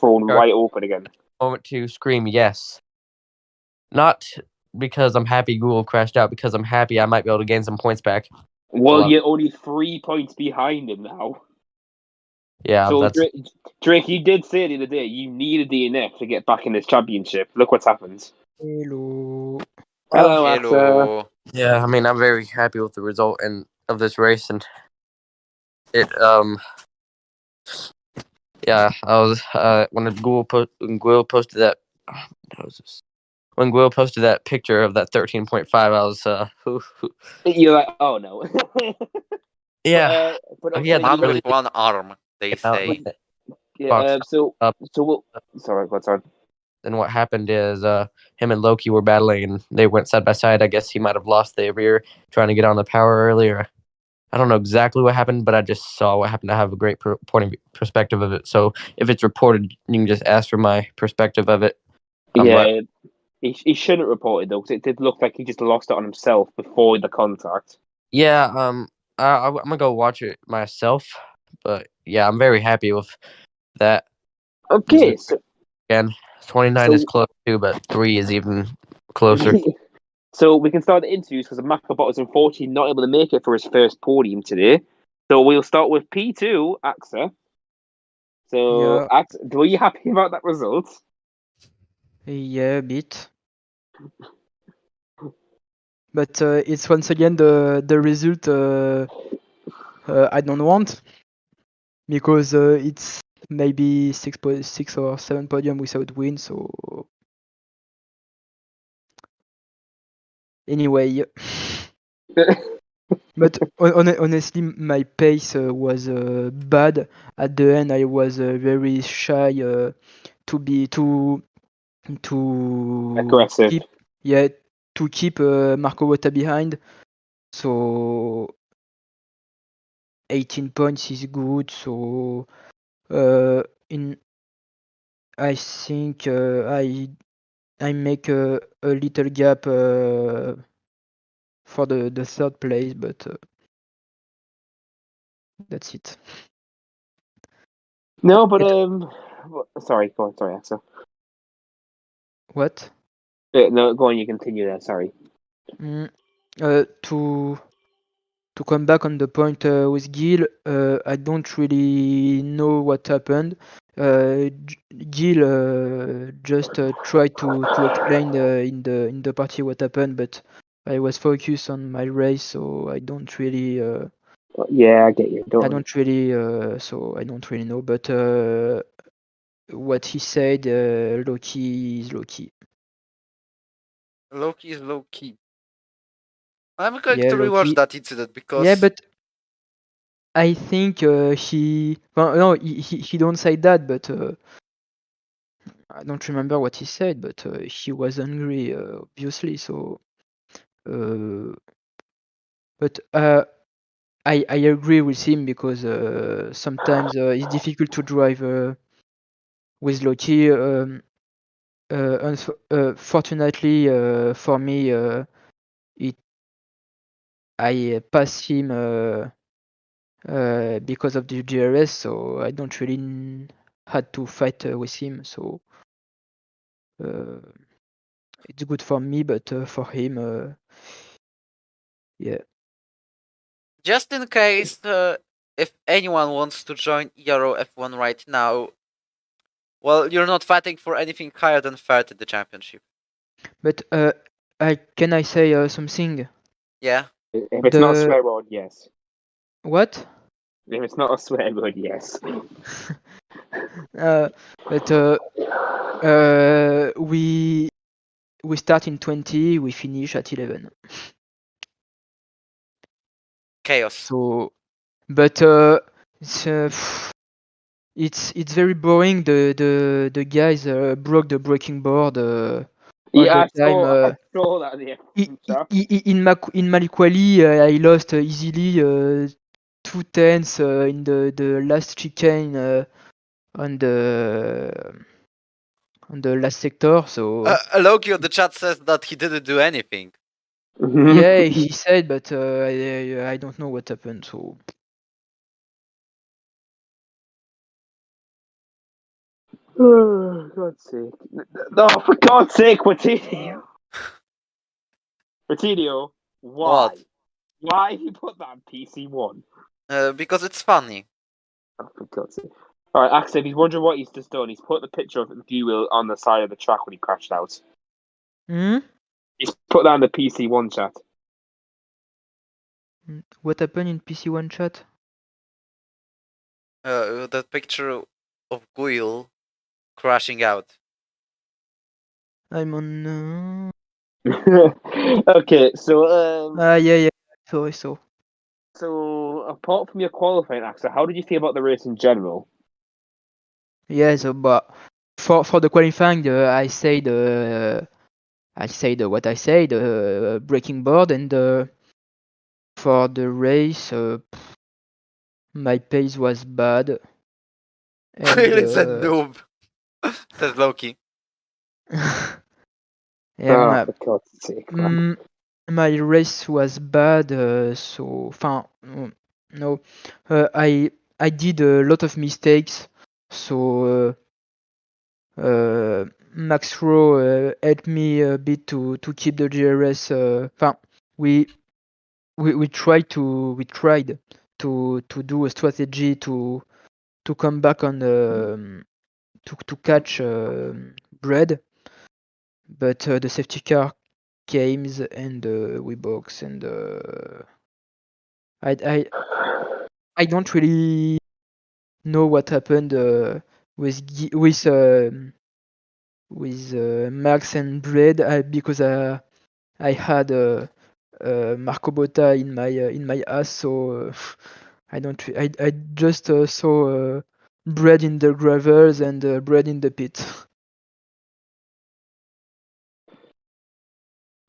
thrown right open again. Moment to scream yes. Not because I'm happy Google crashed out, because I'm happy I might be able to gain some points back. Well, you're only 3 points behind him now. Yeah, So that's... Drake, you did say the other day you need a DNF to get back in this championship. Look what's happened. Hello. Hello, Axel. Yeah, I mean, I'm very happy with the result of this race, and it yeah, I was when Google posted that when Will posted that picture of that 13.5, I was You're like, oh no. yeah. But Yeah, Man really with one arm, they say. yeah. Sorry, what's on? then what happened is him and Loki were battling, and they went side by side. I guess he might have lost the rear trying to get on the power earlier. I don't know exactly what happened, but I just saw what happened. I have a great perspective of it. So if it's reported, you can just ask for my perspective of it. Yeah, he shouldn't report it though, because it did look like he just lost it on himself before the contact. Yeah, I'm gonna go watch it myself. But yeah, I'm very happy with that. Okay, so Again, 29 is close too, but 3 is even closer. So we can start the interviews because Macabot is unfortunately not able to make it for his first podium today. So we'll start with P2, AXA. So, Yeah. AXA, were you happy about that result? Yeah, a bit. But it's once again the result I don't want, because it's maybe 6 or 7 podium without win. So anyway, but honestly, my pace was bad. At the end, I was very shy to be to Aggressive. keep Marco Rota behind. So 18 points is good. So I think I make a little gap for the third place, but that's it. No, but sorry, go on, sorry, AXA. What? No, go on, you continue there. Sorry. To come back on the point with Gil, I don't really know what happened. Gil just tried to explain in the party what happened, but I was focused on my race, so I don't really. Yeah, I get you. I don't really. So I don't really know, but what he said, Loki is Loki. Loki is low key. I'm going Yeah, to rewatch Loki. that incident because Yeah, but I think he. Well, no, he don't say that, but I don't remember what he said. But he was angry, obviously. So, but I agree with him, because sometimes it's difficult to drive with Loki. Fortunately for me, I pass him because of the GRS, so I don't really had to fight with him. So it's good for me, but for him, yeah. just in case if anyone wants to join Ero F1 right now, well, you're not fighting for anything higher than third in the championship. But can I say something? Yeah. If it's not a swear word, yes. What? If it's not a swear word, yes. But we start in 20, we finish at 11. Chaos. So, but it's very boring. The guys broke the braking board all Yeah, the time. I saw that. In my quali, I lost easily 2 tenths in the last chicane on the last sector. So Loki on the chat says that he didn't do anything. yeah, he said, but I don't know what happened. So Oh, God's sake. No, for God's sake, Coutinho. Coutinho, why? What? Why he put that on PC1? Because it's funny. Oh, for God's sake. Alright, Axel, if he's wondering what he's just done, he's put the picture of the wheel on the side of the track when he crashed out. He's put that on the PC1 chat. What happened in PC1 chat? That picture of Guile crashing out. I'm on. Okay, so Yeah. Sorry, so. So apart from your qualifying, Axel, how did you feel about the race in general? Yeah, so but for the qualifying, I said what I said, breaking board, and for the race, my pace was bad. And, Really said noob. Says Loki. yeah, for God's sake, man. my race was bad, so no, I did a lot of mistakes, so Max Rowe helped me a bit to keep the GRS. We tried to do a strategy to come back on to catch Bread, but the safety car came and we boxed, and I don't really know what happened with Max and Bread, because I had Marco Botta in my ass, so I just saw Bread in the gravels and Bread in the pit.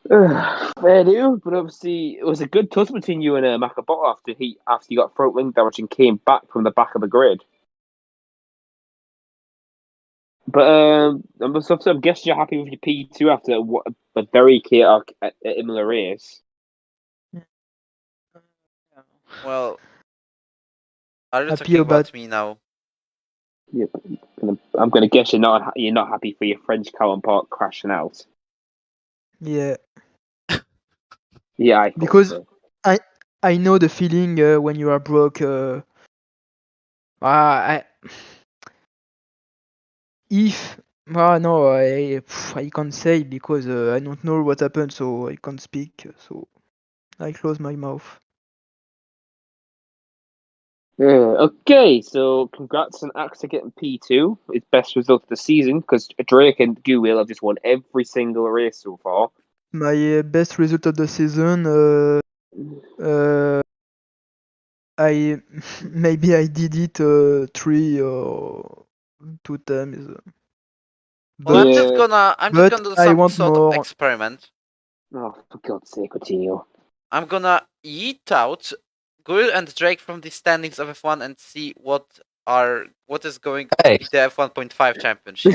Fair do, but obviously it was a good tussle between you and Makabotta after he got front wing damage and came back from the back of the grid. But I'm guessing you're happy with your P2 after a very chaotic Imola race. Well, are you Happy talking about about me now? Yeah, I'm gonna guess you're not happy for your French counterpart crashing out. yeah, Yeah, I thought because so. I know the feeling when you are broke. I if no, I can't say because I don't know what happened, so I can't speak. So I close my mouth. Okay, so congrats on Axa getting P2, his best result of the season, because Drake and Guwil have just won every single race so far. My best result of the season. I maybe I did it 3 or 2 times. Well, But I'm just gonna do I some want sort of more. experiment. Oh, for God's sake, Coutinho. I'm gonna yeet out Gul and Drake from the standings of F1 and see what is going to Hey. be the F1.5 championship.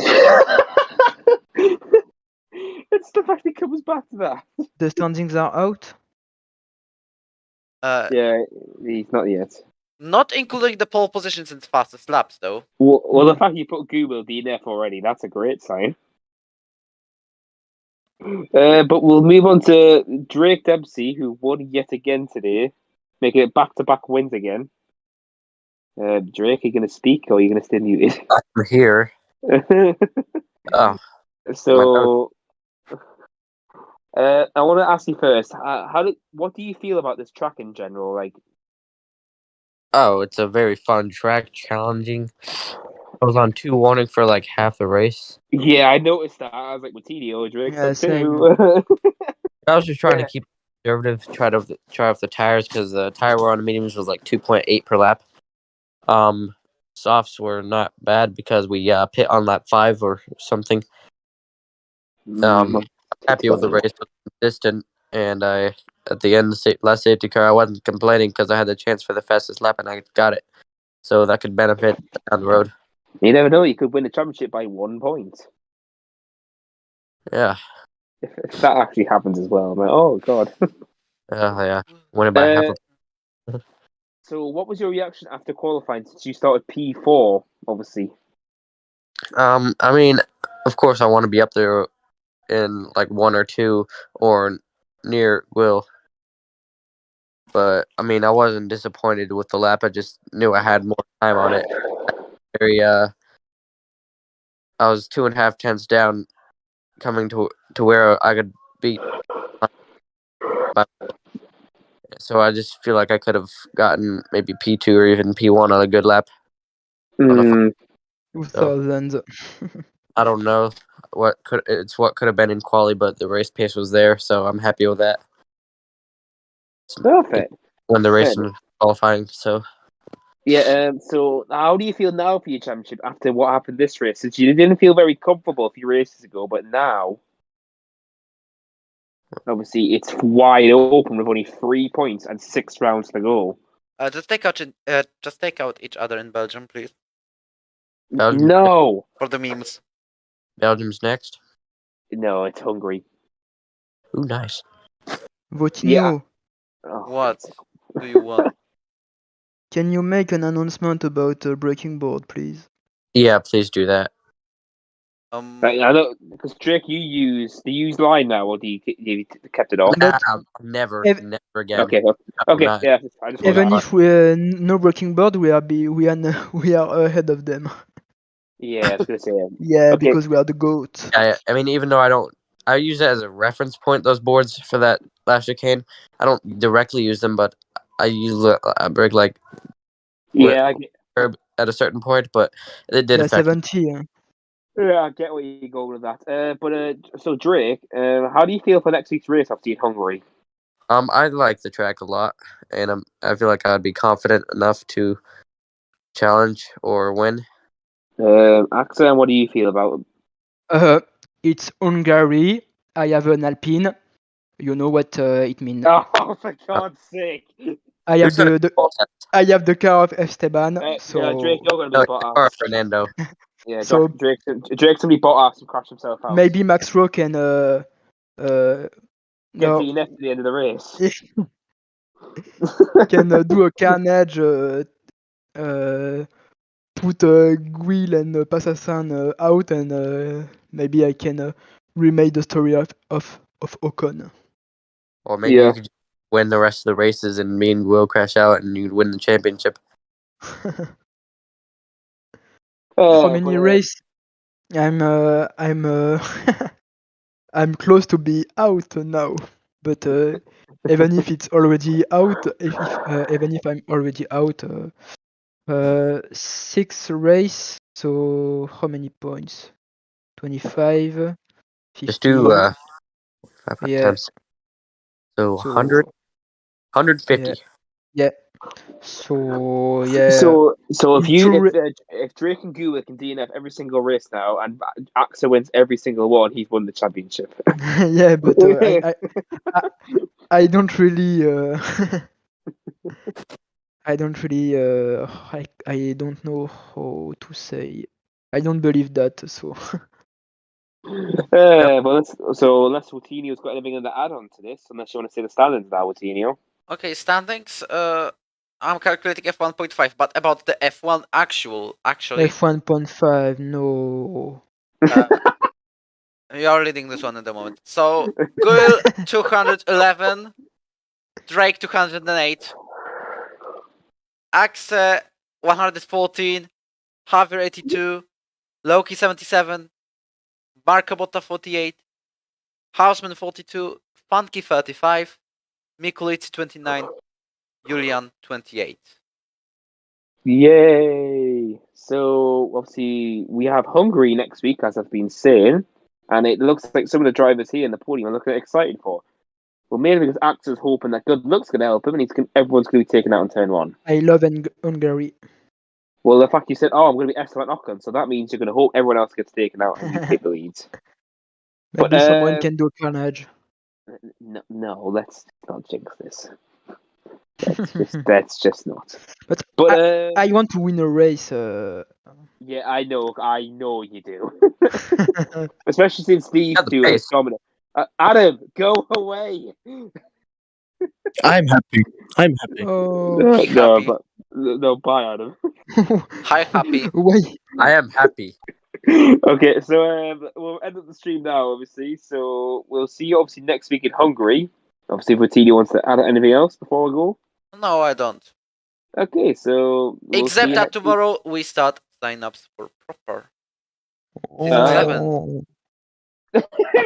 It's the fact he comes back to that. The standings are out. Yeah, he's not yet. Not including the pole positions and fastest laps, though. Well, the fact you put Guwil DNF already, that's a great sign. But we'll move on to Drake Dempsey, who won yet again today, making it back-to-back wins again. Drake, are you going to speak or are you going to stay muted? I'm here. Oh, So, I want to ask you first. What do you feel about this track in general? Like, it's a very fun track, challenging. I was on 2 warning for like half the race. yeah, I noticed that. I was like, with TDO, Drake's Yeah, on same. two. I was just trying to keep conservative, try off the tires because the tire wear on the mediums was like 2.8 per lap. Softs were not bad because we pit on lap 5 or something. Happy with the race, it was consistent, and I at the end last safety car, I wasn't complaining because I had the chance for the fastest lap and I got it, so that could benefit down the road. You never know. You could win the championship by 1 point. Yeah, If that actually happens as well, I'm like, oh god. yeah, winning by half. So, what was your reaction after qualifying since you started P4, obviously? I mean, of course, I want to be up there in like 1 or 2 or near Will. But I mean, I wasn't disappointed with the lap. I just knew I had more time on it. I was 2.5 tenths down, coming to where I could beat. So I just feel like I could have gotten maybe P2 or even P1 on a good lap. 2000. I don't know what could have been in quali, but the race pace was there, so I'm happy with that. Perfect. When the race and qualifying, so Yeah. So how do you feel now for your championship after what happened this race? Since you didn't feel very comfortable a few races ago, but now, obviously, it's wide open with only 3 points and 6 rounds to go. Just take out each other in Belgium, please, Belgium, No, for the memes. Belgium's next. no, it's Hungary. Ooh, nice. Votinho, Oh, What do you want? can you make an announcement about Breaking Board, please? Yeah, please do that. I know because Drake, do you use line now, or do you kept it off? But Never, ev- never again. Okay, I'm okay, not- yeah. I just Even even want if we no Breaking Board, we are ahead of them. yeah, I was gonna say. Yeah, Okay. because we are the goat. I mean, even though I use it as a reference point. Those boards for that last chicane. I don't directly use them, but I use a break like Yeah, I get, curb at a certain point. But it did Yeah, affect. 70. I get where you go with that. So Drake, how do you feel for next week's race after in Hungary? I like the track a lot, and I feel like I'd be confident enough to challenge or win. Axel, what do you feel about It's Hungary. I have an Alpine. You know what it means. Oh, for God's sake! I have I have the car of Esteban. Yeah, So Drake, you're gonna be Or Bottas. Fernando. Yeah, So- Drake's gonna be Bottas and crash himself out. maybe Max Rowe can Get no, DNF at the end of the race. can do a carnage. Put Guil and Passassin out, and maybe I can remake the story of Ocon. Or maybe Yeah. you could win the rest of the races, and me and Will crash out, and you'd win the championship. How many race? I'm I'm close to be out now, but even if it's already out, even if I'm already out, 6 race. So how many points? 25, 15. Just do 5 Yeah. times. So So 100, 150. yeah. So yeah. So if in two if Drake and Gula can DNF every single race now, and Axel wins every single one, he's won the championship. yeah, but I don't really I don't really I don't know how to say. I don't believe that. So Unless Coutinho's got anything to add on to this, unless you want to say the standings now, Coutinho. Okay, standings. I'm calculating F1.5, but about the F1 actually, F1.5, no. you are leading this one at the moment. So Guil 211, Drake 208, Axe 114, Javier 82, Loki 77, Marco Botta 48, Houseman 42, Funky 35, Mikulic 29, Julian 28. Yay! So obviously we have Hungary next week, as I've been saying, and it looks like some of the drivers here in the podium are looking excited for. Well, mainly because Axel's hoping that good luck's going to help him, and everyone's going to be taken out in turn one. I love Hungary. Well, the fact you said, "Oh, I'm going to be Esteban Ocon," so that means you're going to hope everyone else gets taken out and you take the lead. Maybe someone can do carnage. No, let's not jinx this. That's just not. But But I want to win a race. yeah, I know you do. Especially since these Got the two are pace. dominant. Adam, go away. I'm happy. I'm happy. Oh, He happy. No, bye, Adam. Hi, happy. wait. I am happy. Okay, so we'll end up the stream now, obviously. So we'll see you obviously next week in Hungary. Obviously, if Watini wants to add anything else before we go. No, I don't. Okay, so we'll see Except you that next week. tomorrow we start sign-ups for proper. Oh. 7. Oh, Who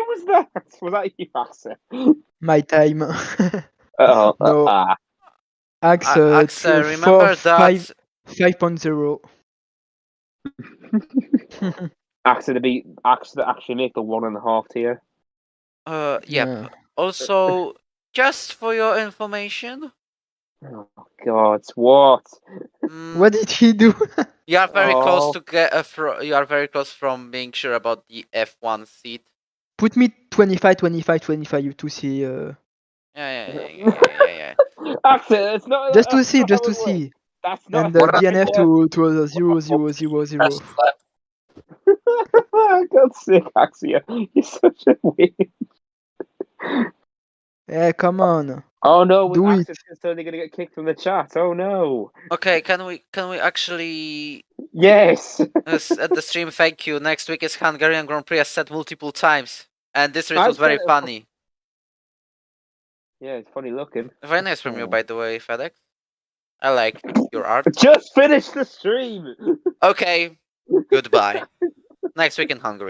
was that? Was that you, Axel? my time. Oh, No. Axe, Axel, remember that. 5.0. Axel to actually make the 1.5 tier. Yep. Also, just for your information, Oh God, what? What did he do? You are very close Oh. to get you are very close from being sure about the F1 seat. Put me 25, 25, 25. You to see. Yeah. Actually, it's not. Just to That's see, not just how to it works. see. That's not. And how What it DNF works. to 0, 0, 0, 0. God's sake, Axia, you're such a weird. Yeah, come on. Oh no, Do it. Axia's suddenly gonna get kicked from the chat. Oh no. Okay, can we actually Yes. at the stream thank you. Next week is Hungarian Grand Prix as said multiple times. And this race I've was very said it. funny. Yeah, it's funny looking. Very nice from you, Oh. by the way, FedEx. I like your art. Just finish the stream. Okay, goodbye. Next week in Hungary.